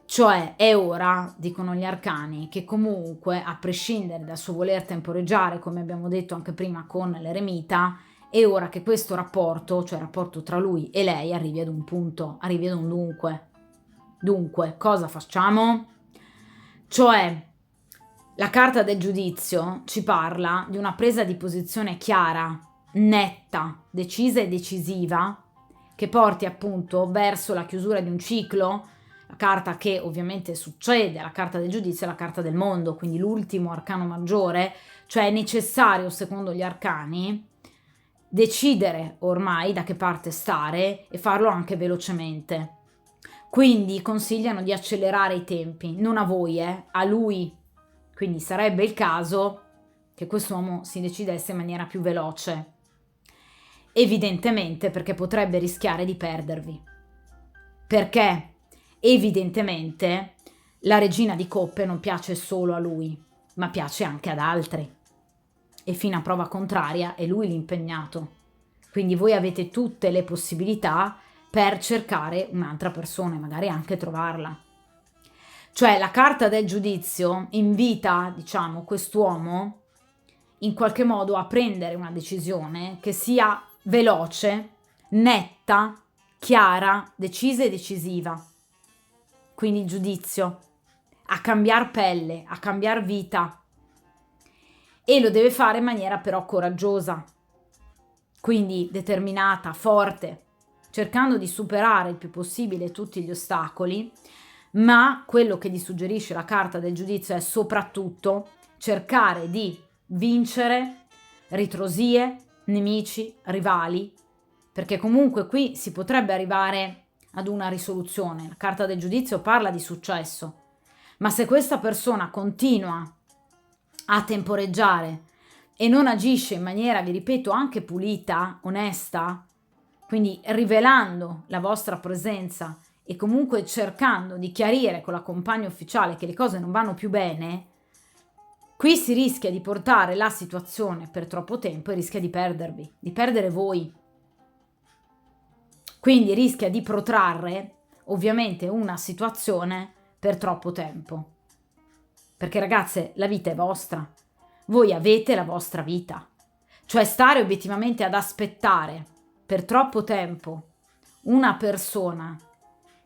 Cioè è ora, dicono gli arcani, che comunque a prescindere dal suo voler temporeggiare, come abbiamo detto anche prima con l'eremita, è ora che questo rapporto, cioè il rapporto tra lui e lei, arrivi ad un punto, arrivi ad un dunque. Dunque, cosa facciamo? Cioè, la carta del giudizio ci parla di una presa di posizione chiara, netta, decisa e decisiva, che porti appunto verso la chiusura di un ciclo. La carta che ovviamente succede, la carta del giudizio è la carta del mondo, quindi l'ultimo arcano maggiore, cioè è necessario, secondo gli arcani, decidere ormai da che parte stare e farlo anche velocemente. Quindi consigliano di accelerare i tempi, non a voi, a lui. Quindi sarebbe il caso che quest'uomo si decidesse in maniera più veloce. Evidentemente perché potrebbe rischiare di perdervi. Perché evidentemente la regina di coppe non piace solo a lui, ma piace anche ad altri. E fino a prova contraria è lui l'impegnato. Quindi voi avete tutte le possibilità per cercare un'altra persona e magari anche trovarla. Cioè la carta del giudizio invita, diciamo, quest'uomo in qualche modo a prendere una decisione che sia veloce, netta, chiara, decisa e decisiva. quindi il giudizio, a cambiare pelle, a cambiare vita, e lo deve fare in maniera però coraggiosa, quindi determinata, forte, cercando di superare il più possibile tutti gli ostacoli, ma quello che gli suggerisce la carta del giudizio è soprattutto cercare di vincere ritrosie, nemici, rivali, perché comunque qui si potrebbe arrivare ad una risoluzione. La carta del giudizio parla di successo, ma se questa persona continua a temporeggiare e non agisce in maniera, vi ripeto, anche pulita, onesta, quindi rivelando la vostra presenza e comunque cercando di chiarire con la compagna ufficiale che le cose non vanno più bene, qui si rischia di portare la situazione per troppo tempo e rischia di perdervi, di perdere voi. Quindi rischia di protrarre ovviamente una situazione per troppo tempo. Perché ragazze, la vita è vostra, voi avete la vostra vita, cioè stare obiettivamente ad aspettare per troppo tempo una persona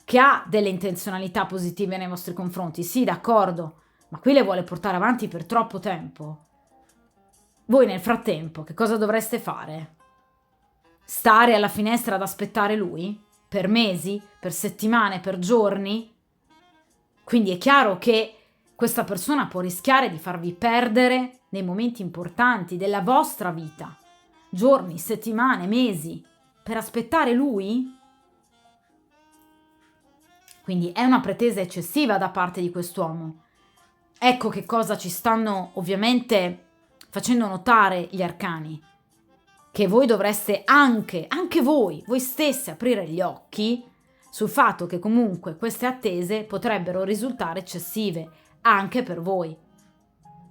che ha delle intenzionalità positive nei vostri confronti, sì, d'accordo, ma qui le vuole portare avanti per troppo tempo. Voi nel frattempo che cosa dovreste fare? Stare alla finestra ad aspettare lui? Per mesi? Per settimane? Per giorni? Quindi è chiaro che questa persona può rischiare di farvi perdere nei momenti importanti della vostra vita. Giorni, settimane, mesi. Per aspettare lui? Quindi è una pretesa eccessiva da parte di quest'uomo. Ecco che cosa ci stanno ovviamente facendo notare gli arcani. Che voi dovreste anche voi stessi aprire gli occhi sul fatto che comunque queste attese potrebbero risultare eccessive anche per voi.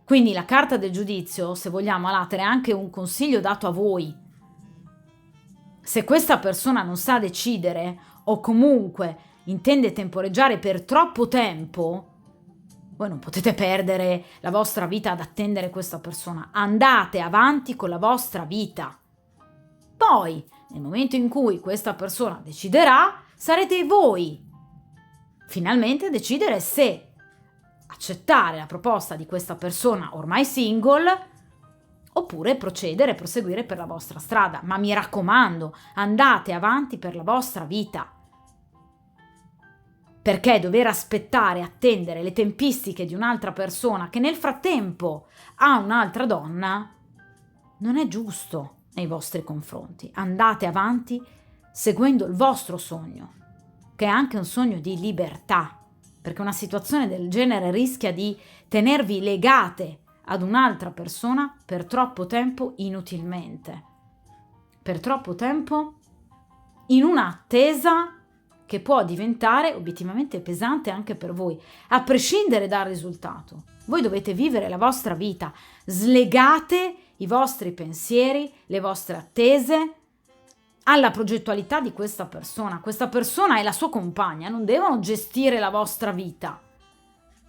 Quindi la carta del giudizio, se vogliamo, a latere è anche un consiglio dato a voi. Se questa persona non sa decidere o comunque intende temporeggiare per troppo tempo, voi non potete perdere la vostra vita ad attendere questa persona. Andate avanti con la vostra vita. Poi, nel momento in cui questa persona deciderà, sarete voi finalmente a decidere se accettare la proposta di questa persona ormai single oppure proseguire per la vostra strada. Ma mi raccomando, andate avanti per la vostra vita. Perché dover aspettare, attendere le tempistiche di un'altra persona che nel frattempo ha un'altra donna non è giusto nei vostri confronti. Andate avanti seguendo il vostro sogno, che è anche un sogno di libertà, perché una situazione del genere rischia di tenervi legate ad un'altra persona per troppo tempo inutilmente, per troppo tempo in un'attesa che può diventare obiettivamente pesante anche per voi, a prescindere dal risultato. Voi dovete vivere la vostra vita, slegate i vostri pensieri, le vostre attese alla progettualità di questa persona. Questa persona e la sua compagna non devono gestire la vostra vita.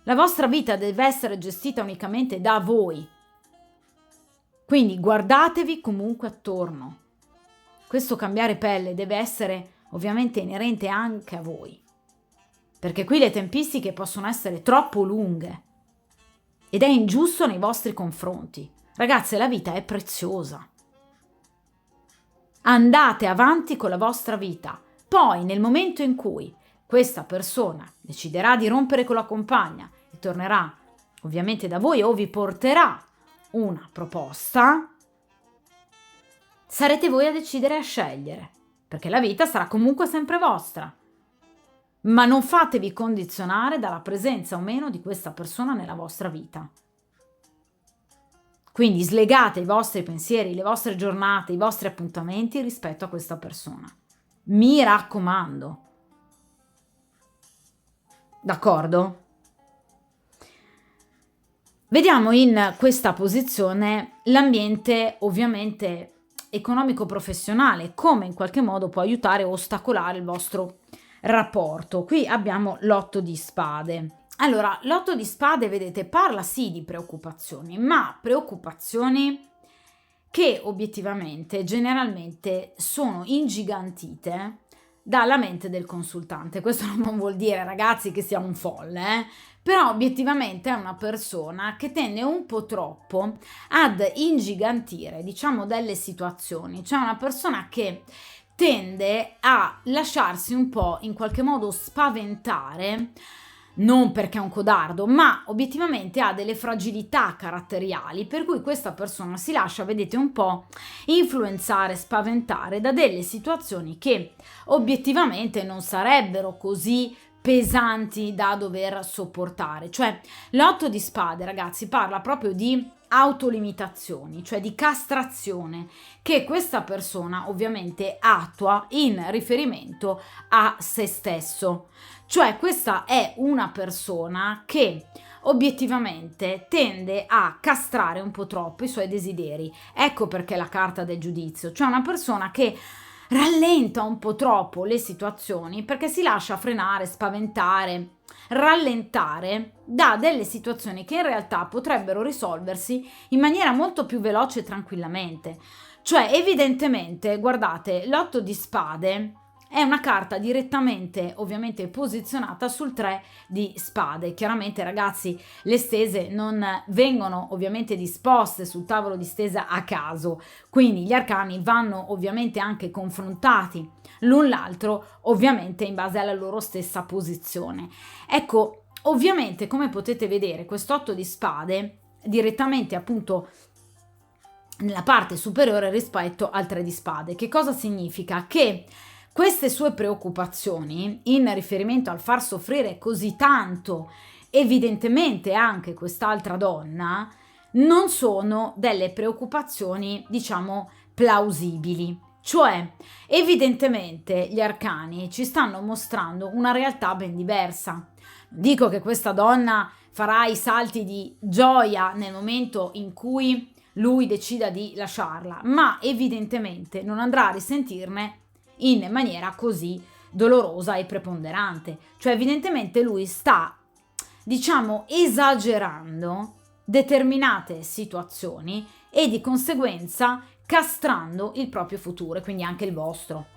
La vostra vita deve essere gestita unicamente da voi. Quindi guardatevi comunque attorno. Questo cambiare pelle deve essere ovviamente inerente anche a voi, perché qui le tempistiche possono essere troppo lunghe ed è ingiusto nei vostri confronti. Ragazze, la vita è preziosa. Andate avanti con la vostra vita. Poi, nel momento in cui questa persona deciderà di rompere con la compagna e tornerà ovviamente da voi o vi porterà una proposta, sarete voi a decidere e a scegliere, perché la vita sarà comunque sempre vostra. Ma non fatevi condizionare dalla presenza o meno di questa persona nella vostra vita. Quindi slegate i vostri pensieri, le vostre giornate, i vostri appuntamenti rispetto a questa persona. Mi raccomando. D'accordo? Vediamo in questa posizione l'ambiente ovviamente economico-professionale, come in qualche modo può aiutare o ostacolare il vostro rapporto. Qui abbiamo l'otto di spade. Allora, l'otto di spade, vedete, parla sì di preoccupazioni, ma preoccupazioni che obiettivamente, generalmente, sono ingigantite dalla mente del consultante. Questo non vuol dire, ragazzi, che sia un folle, però obiettivamente è una persona che tende un po' troppo ad ingigantire, diciamo, delle situazioni, cioè una persona che tende a lasciarsi un po' in qualche modo spaventare, non perché è un codardo, ma obiettivamente ha delle fragilità caratteriali, per cui questa persona si lascia, vedete, un po' influenzare, spaventare da delle situazioni che obiettivamente non sarebbero così pesanti da dover sopportare. Cioè, l'otto di spade, ragazzi, parla proprio di autolimitazioni, cioè di castrazione che questa persona ovviamente attua in riferimento a se stesso. Cioè, questa è una persona che obiettivamente tende a castrare un po' troppo i suoi desideri. Ecco perché la carta del giudizio, cioè una persona che rallenta un po' troppo le situazioni perché si lascia frenare, spaventare, rallentare da delle situazioni che in realtà potrebbero risolversi in maniera molto più veloce e tranquillamente. Cioè, evidentemente, guardate, l'otto di spade è una carta direttamente, ovviamente, posizionata sul 3 di spade. Chiaramente, ragazzi, le stese non vengono ovviamente disposte sul tavolo di stesa a caso, quindi gli arcani vanno ovviamente anche confrontati l'un l'altro, ovviamente in base alla loro stessa posizione. Ecco, ovviamente, come potete vedere, quest'otto di spade direttamente appunto nella parte superiore rispetto al 3 di spade. Che cosa significa? Che queste sue preoccupazioni in riferimento al far soffrire così tanto evidentemente anche quest'altra donna non sono delle preoccupazioni, diciamo, plausibili. Cioè, evidentemente gli arcani ci stanno mostrando una realtà ben diversa. Dico che questa donna farà i salti di gioia nel momento in cui lui decida di lasciarla, ma evidentemente non andrà a risentirne in maniera così dolorosa e preponderante. Cioè, evidentemente lui sta, diciamo, esagerando determinate situazioni e di conseguenza castrando il proprio futuro e quindi anche il vostro.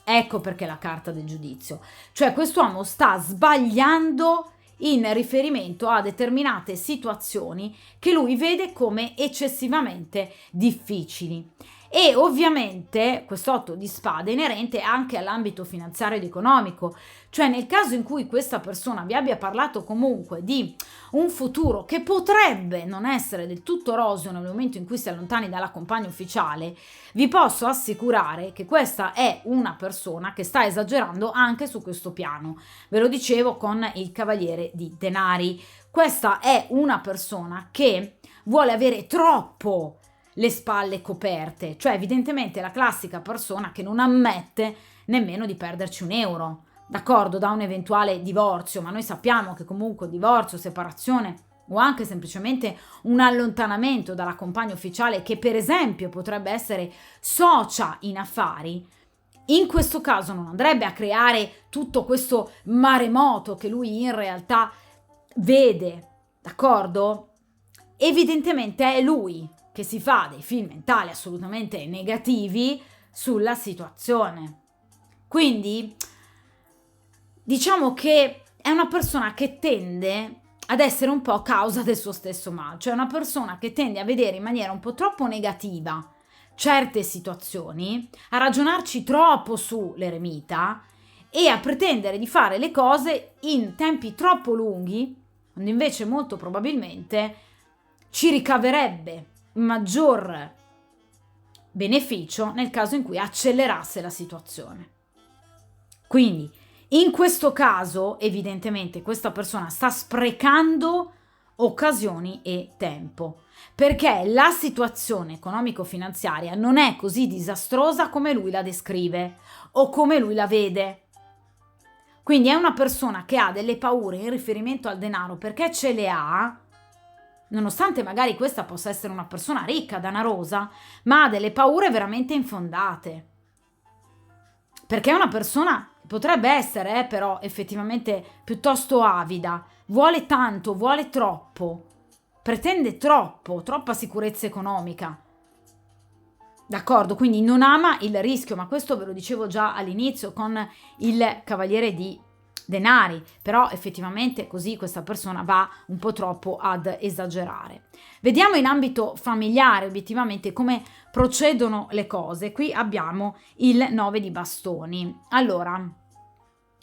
Ecco perché la carta del giudizio. Cioè, quest'uomo sta sbagliando in riferimento a determinate situazioni che lui vede come eccessivamente difficili. E ovviamente quest'otto di spade è inerente anche all'ambito finanziario ed economico, cioè nel caso in cui questa persona vi abbia parlato comunque di un futuro che potrebbe non essere del tutto roseo nel momento in cui si allontani dalla compagna ufficiale, vi posso assicurare che questa è una persona che sta esagerando anche su questo piano. Ve lo dicevo con il cavaliere di denari. Questa è una persona che vuole avere troppo le spalle coperte, cioè evidentemente la classica persona che non ammette nemmeno di perderci un euro, d'accordo, da un eventuale divorzio, ma noi sappiamo che comunque divorzio, separazione o anche semplicemente un allontanamento dalla compagna ufficiale che per esempio potrebbe essere socia in affari, in questo caso non andrebbe a creare tutto questo maremoto che lui in realtà vede, d'accordo? Evidentemente è lui che si fa dei film mentali assolutamente negativi sulla situazione. Quindi diciamo che è una persona che tende ad essere un po' causa del suo stesso male, cioè una persona che tende a vedere in maniera un po' troppo negativa certe situazioni, a ragionarci troppo sull'eremita e a pretendere di fare le cose in tempi troppo lunghi, quando invece molto probabilmente ci ricaverebbe maggior beneficio nel caso in cui accelerasse la situazione. Quindi in questo caso evidentemente questa persona sta sprecando occasioni e tempo, perché la situazione economico-finanziaria non è così disastrosa come lui la descrive o come lui la vede. Quindi è una persona che ha delle paure in riferimento al denaro perché ce le ha, nonostante magari questa possa essere una persona ricca, danarosa, ma ha delle paure veramente infondate. Perché è una persona che potrebbe essere, però, effettivamente piuttosto avida, vuole tanto, vuole troppo, pretende troppo, troppa sicurezza economica. D'accordo? Quindi non ama il rischio, ma questo ve lo dicevo già all'inizio con il cavaliere di denari, però effettivamente così questa persona va un po' troppo ad esagerare. Vediamo in ambito familiare obiettivamente come procedono le cose. Qui abbiamo il 9 di bastoni. Allora,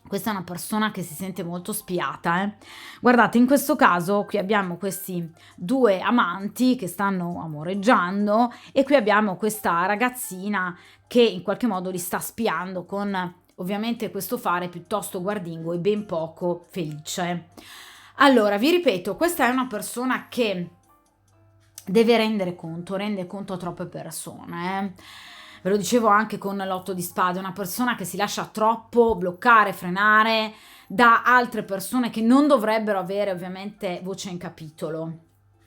questa è una persona che si sente molto spiata, eh. Guardate, in questo caso qui abbiamo questi due amanti che stanno amoreggiando e qui abbiamo questa ragazzina che in qualche modo li sta spiando con ovviamente questo fare piuttosto guardingo e ben poco felice. Allora, vi ripeto, questa è una persona che deve rende conto a troppe persone, eh. Ve lo dicevo anche con l'otto di spade, una persona che si lascia troppo bloccare, frenare da altre persone che non dovrebbero avere ovviamente voce in capitolo.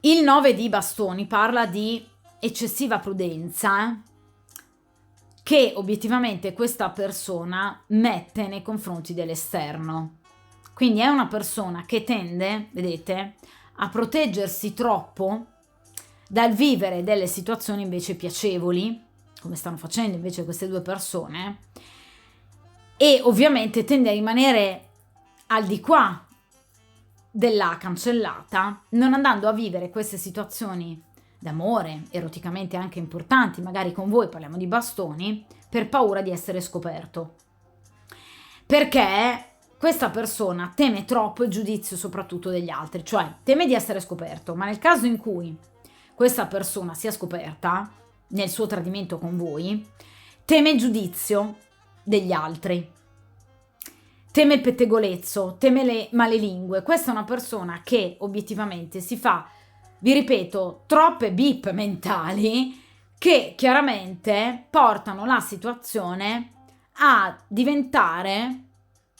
Il 9 di bastoni parla di eccessiva prudenza che obiettivamente questa persona mette nei confronti dell'esterno. Quindi è una persona che tende, vedete, a proteggersi troppo dal vivere delle situazioni invece piacevoli, come stanno facendo invece queste due persone, e ovviamente tende a rimanere al di qua della cancellata, non andando a vivere queste situazioni d'amore, eroticamente anche importanti, magari con voi parliamo di bastoni, per paura di essere scoperto. Perché questa persona teme troppo il giudizio soprattutto degli altri, cioè teme di essere scoperto, ma nel caso in cui questa persona sia scoperta nel suo tradimento con voi, teme il giudizio degli altri, teme il pettegolezzo, teme le malelingue. Questa è una persona che obiettivamente si fa, vi ripeto, troppe bip mentali che chiaramente portano la situazione a diventare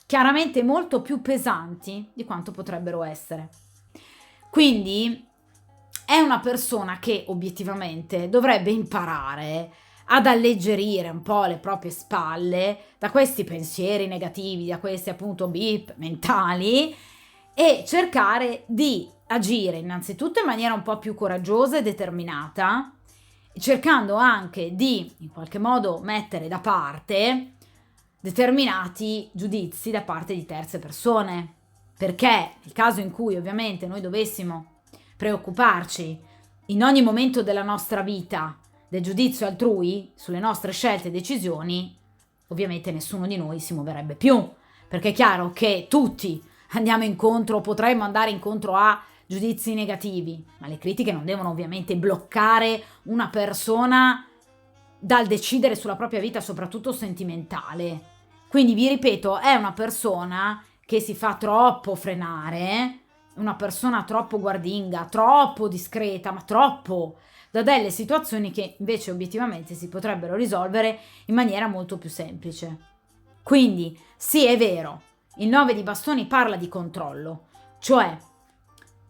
chiaramente molto più pesanti di quanto potrebbero essere. Quindi è una persona che obiettivamente dovrebbe imparare ad alleggerire un po' le proprie spalle da questi pensieri negativi, da questi appunto bip mentali e cercare di agire innanzitutto in maniera un po' più coraggiosa e determinata, cercando anche di in qualche modo mettere da parte determinati giudizi da parte di terze persone, perché nel caso in cui ovviamente noi dovessimo preoccuparci in ogni momento della nostra vita del giudizio altrui sulle nostre scelte e decisioni, ovviamente nessuno di noi si muoverebbe più, perché è chiaro che tutti andiamo incontro, potremmo andare incontro a giudizi negativi, ma le critiche non devono ovviamente bloccare una persona dal decidere sulla propria vita, soprattutto sentimentale. Quindi vi ripeto, è una persona che si fa troppo frenare, una persona troppo guardinga, troppo discreta, ma troppo, da delle situazioni che invece obiettivamente si potrebbero risolvere in maniera molto più semplice. Quindi, sì, è vero, il 9 di bastoni parla di controllo, cioè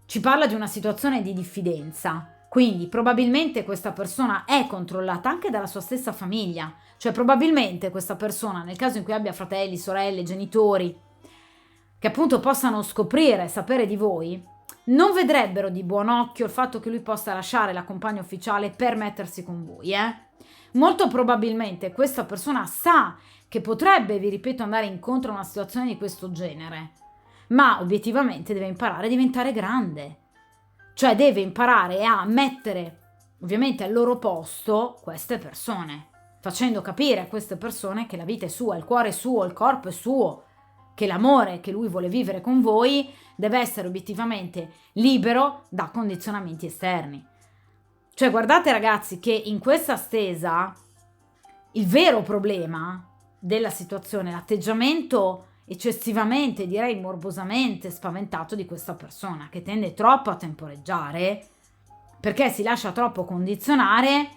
ci parla di una situazione di diffidenza, quindi probabilmente questa persona è controllata anche dalla sua stessa famiglia, cioè probabilmente questa persona, nel caso in cui abbia fratelli, sorelle, genitori, che appunto possano scoprire, sapere di voi, non vedrebbero di buon occhio il fatto che lui possa lasciare la compagna ufficiale per mettersi con voi, Molto probabilmente questa persona sa che potrebbe, vi ripeto, andare incontro a una situazione di questo genere, ma obiettivamente deve imparare a diventare grande, cioè deve imparare a mettere ovviamente al loro posto queste persone, facendo capire a queste persone che la vita è sua, il cuore è suo, il corpo è suo, che l'amore che lui vuole vivere con voi deve essere obiettivamente libero da condizionamenti esterni. Cioè guardate ragazzi che in questa stesa il vero problema della situazione, l'atteggiamento eccessivamente, direi morbosamente spaventato di questa persona che tende troppo a temporeggiare perché si lascia troppo condizionare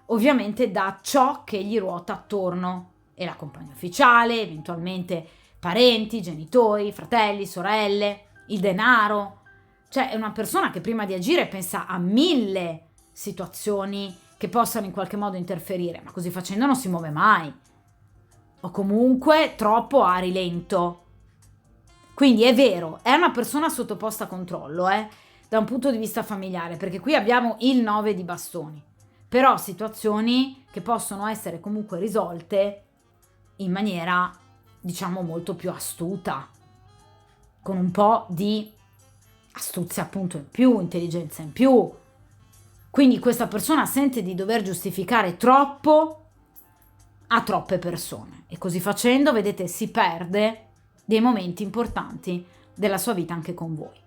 ovviamente da ciò che gli ruota attorno e la compagna ufficiale, eventualmente parenti, genitori, fratelli, sorelle, il denaro. Cioè è una persona che prima di agire pensa a 1000 situazioni che possano in qualche modo interferire, ma così facendo non si muove mai, o comunque troppo a rilento. Quindi è vero, è una persona sottoposta a controllo, da un punto di vista familiare, perché qui abbiamo il 9 di bastoni, però situazioni che possono essere comunque risolte in maniera, diciamo, molto più astuta, con un po' di astuzia appunto in più, intelligenza in più. Quindi questa persona sente di dover giustificare troppo a troppe persone e così facendo, vedete, si perde dei momenti importanti della sua vita anche con voi.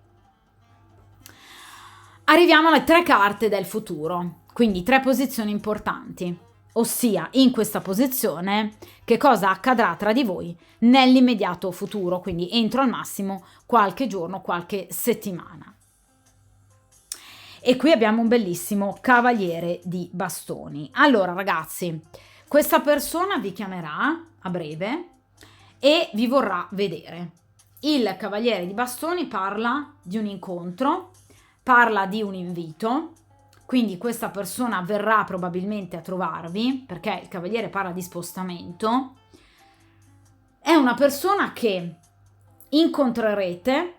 Arriviamo alle 3 carte del futuro, quindi 3 posizioni importanti, ossia in questa posizione che cosa accadrà tra di voi nell'immediato futuro, quindi entro al massimo qualche giorno, qualche settimana. E qui abbiamo un bellissimo cavaliere di bastoni. Allora ragazzi, questa persona vi chiamerà a breve e vi vorrà vedere. Il cavaliere di bastoni parla di un incontro, parla di un invito, quindi questa persona verrà probabilmente a trovarvi, perché il cavaliere parla di spostamento. È una persona che incontrerete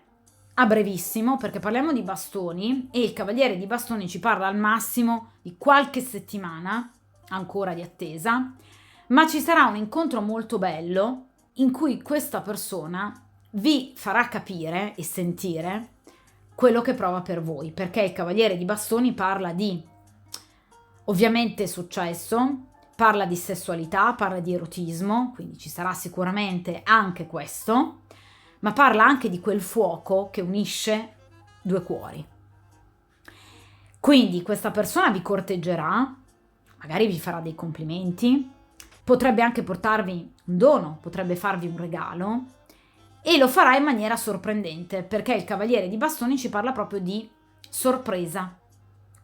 a brevissimo, perché parliamo di bastoni e il cavaliere di bastoni ci parla al massimo di qualche settimana ancora di attesa, ma ci sarà un incontro molto bello in cui questa persona vi farà capire e sentire quello che prova per voi, perché il cavaliere di bastoni parla di ovviamente successo, parla di sessualità, parla di erotismo, quindi ci sarà sicuramente anche questo, ma parla anche di quel fuoco che unisce 2 cuori. Quindi questa persona vi corteggerà, magari vi farà dei complimenti, potrebbe anche portarvi un dono, potrebbe farvi un regalo e lo farà in maniera sorprendente, perché il cavaliere di bastoni ci parla proprio di sorpresa.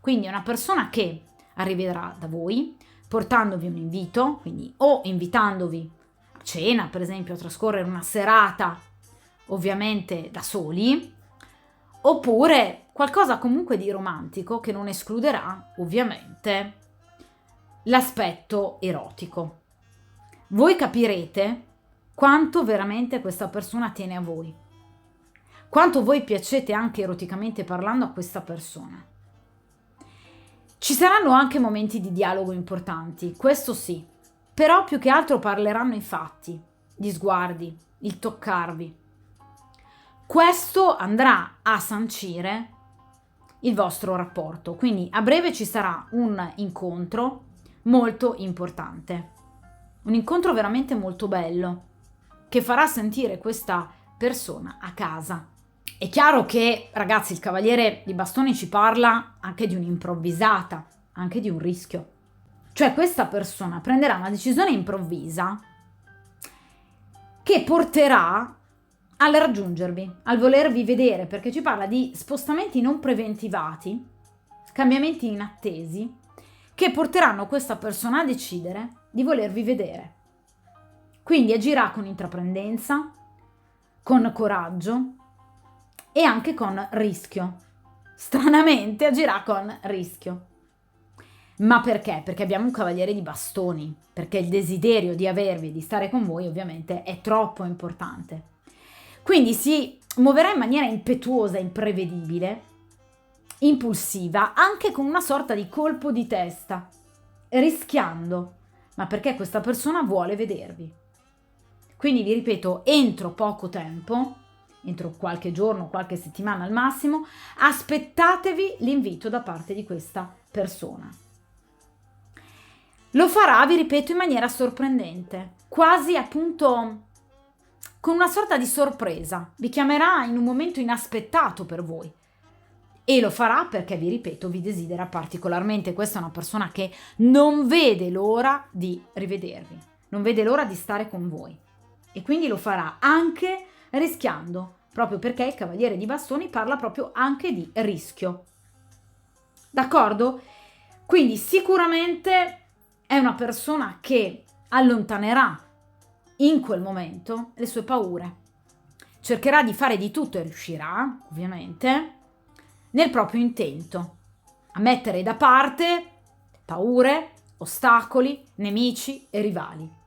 Quindi è una persona che arriverà da voi portandovi un invito, quindi o invitandovi a cena, per esempio, a trascorrere una serata ovviamente da soli, oppure qualcosa comunque di romantico che non escluderà ovviamente l'aspetto erotico. Voi capirete quanto veramente questa persona tiene a voi, quanto voi piacete anche eroticamente parlando a questa persona. Ci saranno anche momenti di dialogo importanti, questo sì, però più che altro parleranno i fatti, gli sguardi, il toccarvi. Questo andrà a sancire il vostro rapporto, quindi a breve ci sarà un incontro molto importante, un incontro veramente molto bello che farà sentire questa persona a casa. È chiaro che, ragazzi, il cavaliere di bastoni ci parla anche di un'improvvisata, anche di un rischio. Cioè questa persona prenderà una decisione improvvisa che porterà al raggiungervi, al volervi vedere, perché ci parla di spostamenti non preventivati, cambiamenti inattesi, che porteranno questa persona a decidere di volervi vedere. Quindi agirà con intraprendenza, con coraggio e anche con rischio. Stranamente agirà con rischio. Ma perché? Perché abbiamo un cavaliere di bastoni, perché il desiderio di avervi e di stare con voi ovviamente è troppo importante. Quindi si muoverà in maniera impetuosa, imprevedibile, impulsiva, anche con una sorta di colpo di testa, rischiando, ma perché questa persona vuole vedervi. Quindi vi ripeto, entro poco tempo, entro qualche giorno, qualche settimana al massimo, aspettatevi l'invito da parte di questa persona. Lo farà, vi ripeto, in maniera sorprendente, quasi appunto con una sorta di sorpresa. Vi chiamerà in un momento inaspettato per voi. E lo farà perché, vi ripeto, vi desidera particolarmente. Questa è una persona che non vede l'ora di rivedervi, non vede l'ora di stare con voi. E quindi lo farà anche rischiando, proprio perché il cavaliere di bastoni parla proprio anche di rischio. D'accordo? Quindi sicuramente è una persona che allontanerà in quel momento le sue paure. Cercherà di fare di tutto e riuscirà, ovviamente, nel proprio intento, a mettere da parte paure, ostacoli, nemici e rivali.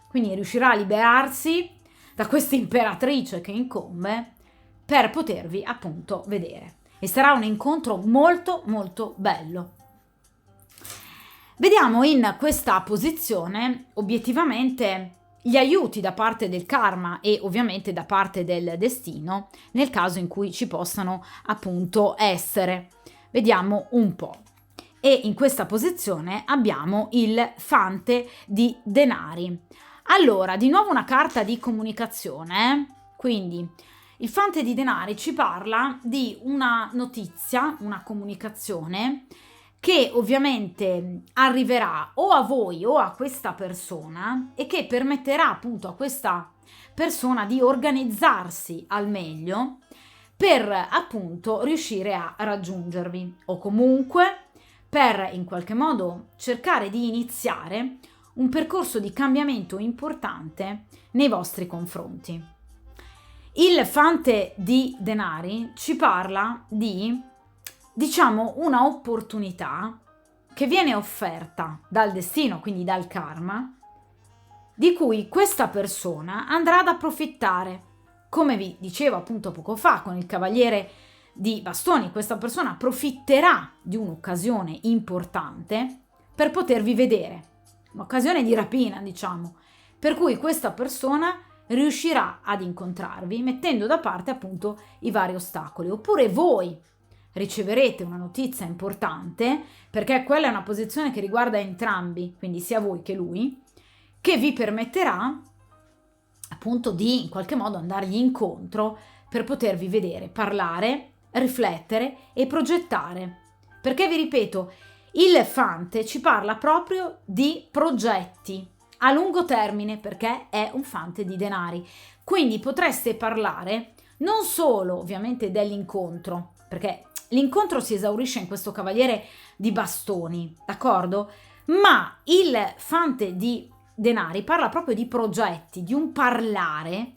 Quindi riuscirà a liberarsi da questa imperatrice che incombe per potervi appunto vedere. E sarà un incontro molto molto bello. Vediamo in questa posizione obiettivamente gli aiuti da parte del karma e ovviamente da parte del destino nel caso in cui ci possano appunto essere. Vediamo un po'. E in questa posizione abbiamo il fante di denari. Allora, di nuovo una carta di comunicazione, quindi il fante di denari ci parla di una notizia, una comunicazione che ovviamente arriverà o a voi o a questa persona e che permetterà appunto a questa persona di organizzarsi al meglio per appunto riuscire a raggiungervi o comunque per in qualche modo cercare di iniziare un percorso di cambiamento importante nei vostri confronti. Il fante di denari ci parla di, diciamo, una opportunità che viene offerta dal destino, quindi dal karma, di cui questa persona andrà ad approfittare. Come vi dicevo appunto poco fa con il cavaliere di bastoni, questa persona approfitterà di un'occasione importante per potervi vedere, un'occasione di rapina, diciamo, per cui questa persona riuscirà ad incontrarvi mettendo da parte appunto i vari ostacoli, oppure voi riceverete una notizia importante, perché quella è una posizione che riguarda entrambi, quindi sia voi che lui, che vi permetterà appunto di in qualche modo andargli incontro per potervi vedere, parlare, riflettere e progettare. Perché vi ripeto, il fante ci parla proprio di progetti a lungo termine, perché è un fante di denari. Quindi potreste parlare non solo ovviamente dell'incontro, perché l'incontro si esaurisce in questo cavaliere di bastoni, d'accordo? Ma il fante di denari parla proprio di progetti, di un parlare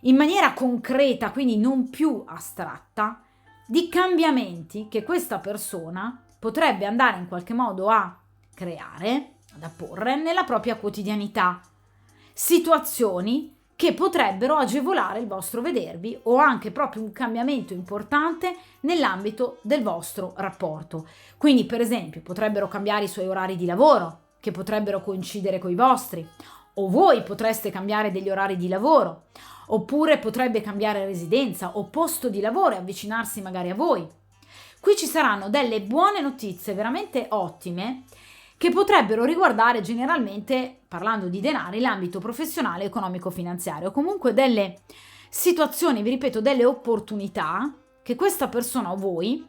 in maniera concreta, quindi non più astratta, di cambiamenti che questa persona potrebbe andare in qualche modo a creare, ad apporre nella propria quotidianità. Situazioni che potrebbero agevolare il vostro vedervi o anche proprio un cambiamento importante nell'ambito del vostro rapporto. Quindi, per esempio, potrebbero cambiare i suoi orari di lavoro, che potrebbero coincidere con i vostri, o voi potreste cambiare degli orari di lavoro, oppure potrebbe cambiare residenza o posto di lavoro e avvicinarsi magari a voi. Qui ci saranno delle buone notizie veramente ottime che potrebbero riguardare generalmente, parlando di denari, l'ambito professionale, economico-finanziario, comunque delle situazioni, vi ripeto, delle opportunità che questa persona o voi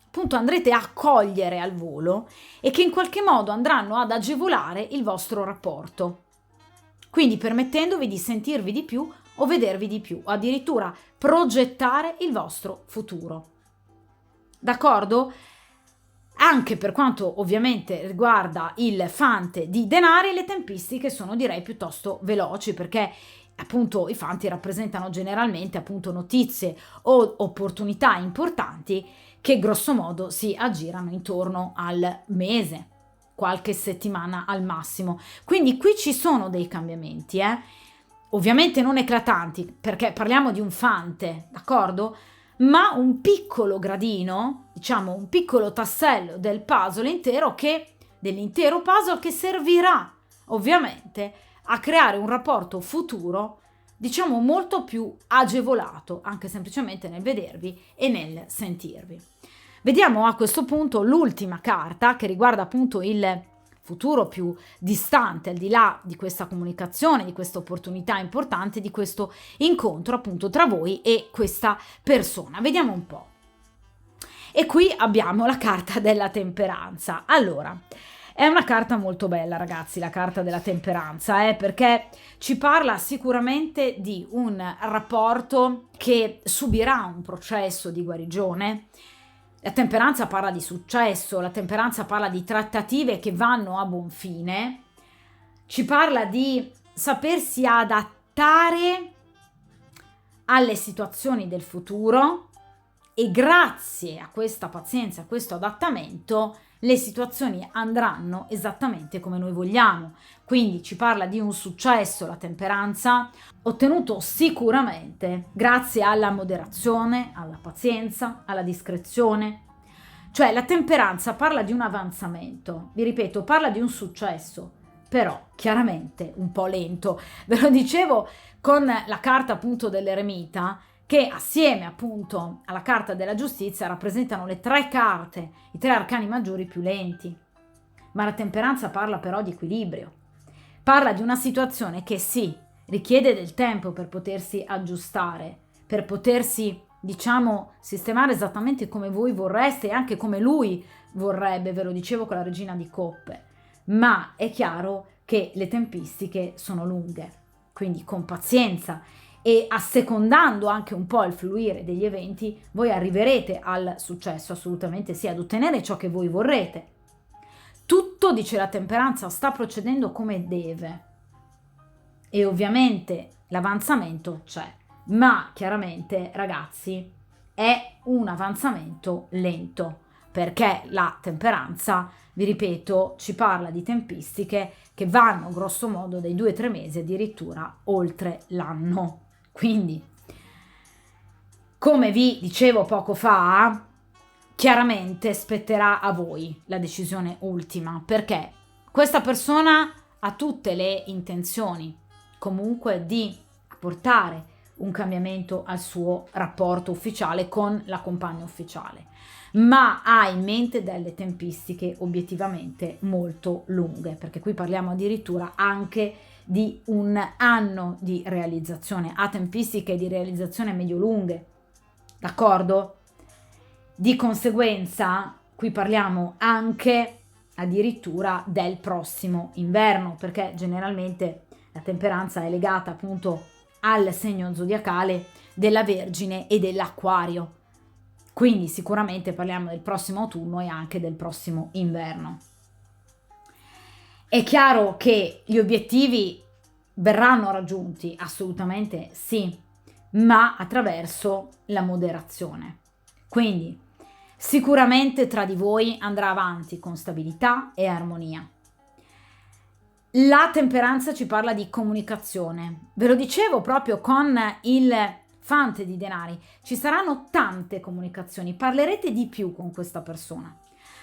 appunto andrete a cogliere al volo e che in qualche modo andranno ad agevolare il vostro rapporto, quindi permettendovi di sentirvi di più o vedervi di più, o addirittura progettare il vostro futuro. D'accordo? Anche per quanto ovviamente riguarda il fante di denari, le tempistiche sono direi piuttosto veloci, perché appunto i fanti rappresentano generalmente appunto notizie o opportunità importanti che grosso modo si aggirano intorno al mese, qualche settimana al massimo. Quindi qui ci sono dei cambiamenti, ovviamente non eclatanti, perché parliamo di un fante, d'accordo? Ma un piccolo gradino, diciamo un piccolo tassello del puzzle intero dell'intero puzzle che servirà ovviamente a creare un rapporto futuro, diciamo molto più agevolato, anche semplicemente nel vedervi e nel sentirvi. Vediamo a questo punto l'ultima carta che riguarda appunto il futuro più distante, al di là di questa comunicazione, di questa opportunità importante, di questo incontro appunto tra voi e questa persona. Vediamo un po'. E qui abbiamo la carta della temperanza. Allora, è una carta molto bella, ragazzi, la carta della temperanza, perché ci parla sicuramente di un rapporto che subirà un processo di guarigione. La temperanza parla di successo, la temperanza parla di trattative che vanno a buon fine, ci parla di sapersi adattare alle situazioni del futuro e grazie a questa pazienza, a questo adattamento, le situazioni andranno esattamente come noi vogliamo. Quindi ci parla di un successo, la temperanza, ottenuto sicuramente grazie alla moderazione, alla pazienza, alla discrezione. Cioè la temperanza parla di un avanzamento, vi ripeto, parla di un successo, però chiaramente un po' lento. Ve lo dicevo con la carta appunto dell'eremita, che assieme appunto alla carta della giustizia rappresentano le 3 carte, i 3 arcani maggiori più lenti. Ma la temperanza parla però di equilibrio, parla di una situazione che sì, richiede del tempo per potersi aggiustare, per potersi, diciamo, sistemare esattamente come voi vorreste e anche come lui vorrebbe, ve lo dicevo con la regina di coppe, ma è chiaro che le tempistiche sono lunghe, quindi con pazienza e assecondando anche un po' il fluire degli eventi, voi arriverete al successo, assolutamente sì, ad ottenere ciò che voi vorrete. Tutto, dice la temperanza, sta procedendo come deve e ovviamente l'avanzamento c'è, ma chiaramente, ragazzi, è un avanzamento lento, perché la temperanza, vi ripeto, ci parla di tempistiche che vanno grosso modo dai 2-3 mesi addirittura oltre l'anno. Quindi, come vi dicevo poco fa, chiaramente spetterà a voi la decisione ultima, perché questa persona ha tutte le intenzioni comunque di apportare un cambiamento al suo rapporto ufficiale con la compagna ufficiale, ma ha in mente delle tempistiche obiettivamente molto lunghe, perché qui parliamo addirittura anche di un anno di realizzazione, ha tempistiche di realizzazione medio-lunghe, d'accordo? Di conseguenza qui parliamo anche addirittura del prossimo inverno, perché generalmente la temperanza è legata appunto al segno zodiacale della Vergine e dell'Acquario. Quindi sicuramente parliamo del prossimo autunno e anche del prossimo inverno. È chiaro che gli obiettivi verranno raggiunti, assolutamente sì, ma attraverso la moderazione. Quindi sicuramente tra di voi andrà avanti con stabilità e armonia. La temperanza ci parla di comunicazione. Ve lo dicevo proprio con il fante di denari. Ci saranno tante comunicazioni, parlerete di più con questa persona.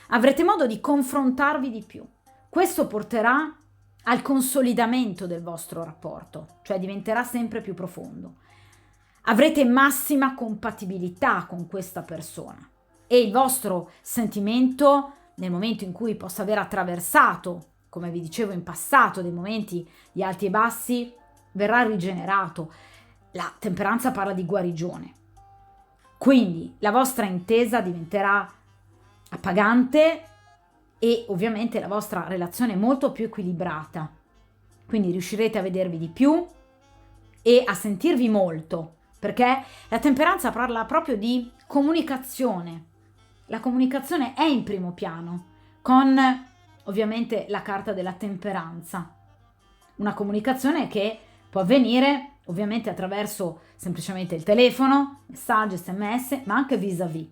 Avrete modo di confrontarvi di più. Questo porterà al consolidamento del vostro rapporto, cioè diventerà sempre più profondo. Avrete massima compatibilità con questa persona e il vostro sentimento, nel momento in cui possa aver attraversato, come vi dicevo in passato, dei momenti di alti e bassi, verrà rigenerato. La temperanza parla di guarigione. Quindi la vostra intesa diventerà appagante e ovviamente la vostra relazione molto più equilibrata. Quindi riuscirete a vedervi di più e a sentirvi molto, perché la temperanza parla proprio di comunicazione. La comunicazione è in primo piano, con ovviamente la carta della temperanza. Una comunicazione che può avvenire ovviamente attraverso semplicemente il telefono, messaggi, sms, ma anche vis-à-vis.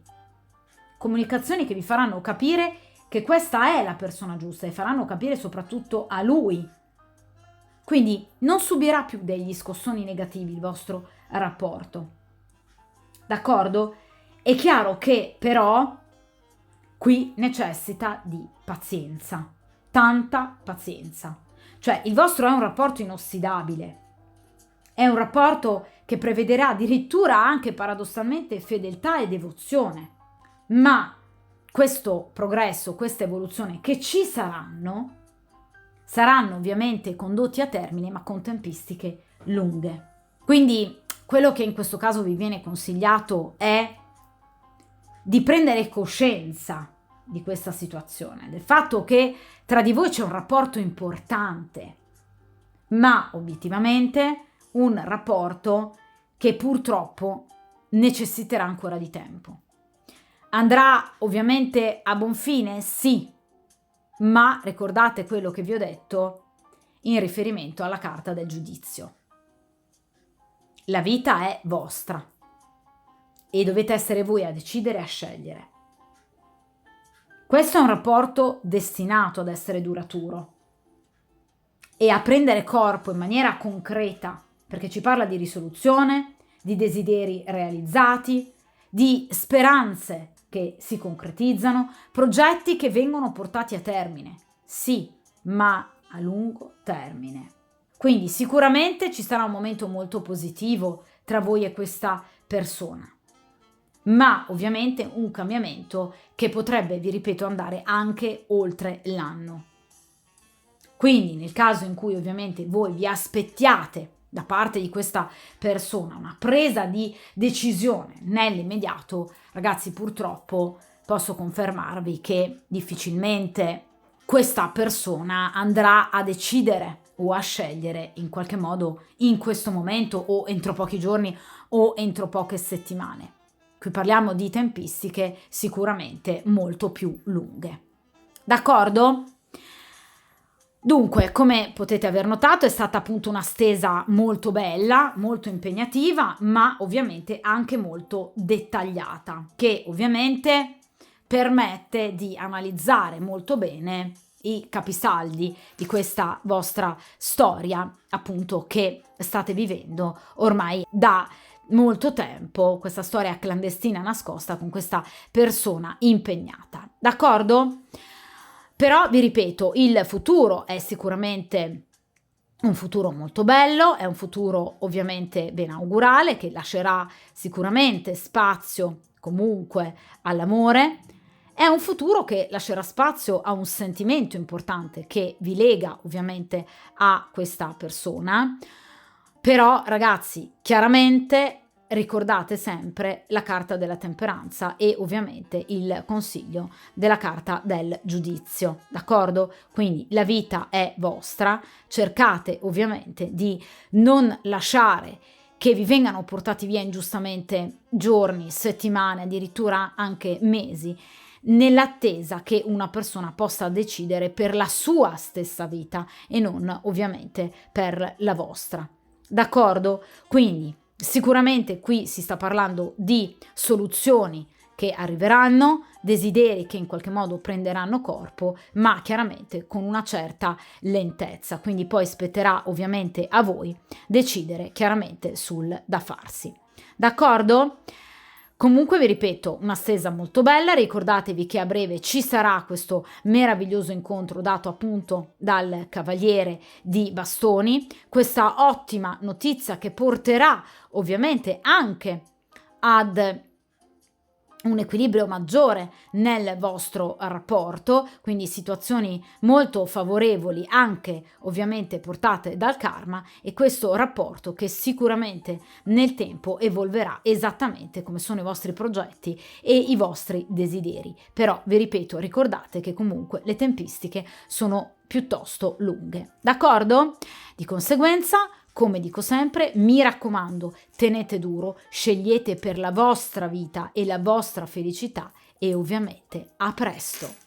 Comunicazioni che vi faranno capire che questa è la persona giusta e faranno capire soprattutto a lui. Quindi non subirà più degli scossoni negativi il vostro rapporto. D'accordo? È chiaro che però qui necessita di pazienza, tanta pazienza. Cioè il vostro è un rapporto inossidabile, è un rapporto che prevederà addirittura anche paradossalmente fedeltà e devozione, ma questo progresso, questa evoluzione che ci saranno ovviamente condotti a termine ma con tempistiche lunghe. Quindi quello che in questo caso vi viene consigliato è di prendere coscienza di questa situazione, del fatto che tra di voi c'è un rapporto importante, ma obiettivamente un rapporto che purtroppo necessiterà ancora di tempo. Andrà ovviamente a buon fine? Sì, ma ricordate quello che vi ho detto in riferimento alla carta del giudizio. La vita è vostra e dovete essere voi a decidere e a scegliere. Questo è un rapporto destinato ad essere duraturo e a prendere corpo in maniera concreta, perché ci parla di risoluzione, di desideri realizzati, di speranze che si concretizzano, progetti che vengono portati a termine, sì, ma a lungo termine. Quindi sicuramente ci sarà un momento molto positivo tra voi e questa persona, ma ovviamente un cambiamento che potrebbe, vi ripeto, andare anche oltre l'anno. Quindi nel caso in cui ovviamente voi vi aspettiate da parte di questa persona una presa di decisione nell'immediato, ragazzi, purtroppo posso confermarvi che difficilmente questa persona andrà a decidere o a scegliere in qualche modo in questo momento o entro pochi giorni o entro poche settimane. Qui parliamo di tempistiche sicuramente molto più lunghe. D'accordo? Dunque, come potete aver notato, è stata appunto una stesa molto bella, molto impegnativa, ma ovviamente anche molto dettagliata, che ovviamente permette di analizzare molto bene i capisaldi di questa vostra storia, appunto, che state vivendo ormai da molto tempo, questa storia clandestina nascosta con questa persona impegnata. D'accordo? Però vi ripeto, il futuro è sicuramente un futuro molto bello, è un futuro ovviamente ben augurale che lascerà sicuramente spazio comunque all'amore, è un futuro che lascerà spazio a un sentimento importante che vi lega ovviamente a questa persona, però ragazzi, chiaramente ricordate sempre la carta della temperanza e ovviamente il consiglio della carta del giudizio, d'accordo? Quindi la vita è vostra, cercate ovviamente di non lasciare che vi vengano portati via ingiustamente giorni, settimane, addirittura anche mesi, nell'attesa che una persona possa decidere per la sua stessa vita e non ovviamente per la vostra. D'accordo? Quindi sicuramente qui si sta parlando di soluzioni che arriveranno, desideri che in qualche modo prenderanno corpo, ma chiaramente con una certa lentezza. Quindi poi spetterà ovviamente a voi decidere chiaramente sul da farsi. D'accordo? Comunque vi ripeto, una stesa molto bella, ricordatevi che a breve ci sarà questo meraviglioso incontro dato appunto dal Cavaliere di Bastoni, questa ottima notizia che porterà ovviamente anche ad un equilibrio maggiore nel vostro rapporto, quindi situazioni molto favorevoli anche ovviamente portate dal karma e questo rapporto che sicuramente nel tempo evolverà esattamente come sono i vostri progetti e i vostri desideri. Però vi ripeto, ricordate che comunque le tempistiche sono piuttosto lunghe, d'accordo? Di conseguenza, come dico sempre, mi raccomando, tenete duro, scegliete per la vostra vita e la vostra felicità e ovviamente a presto!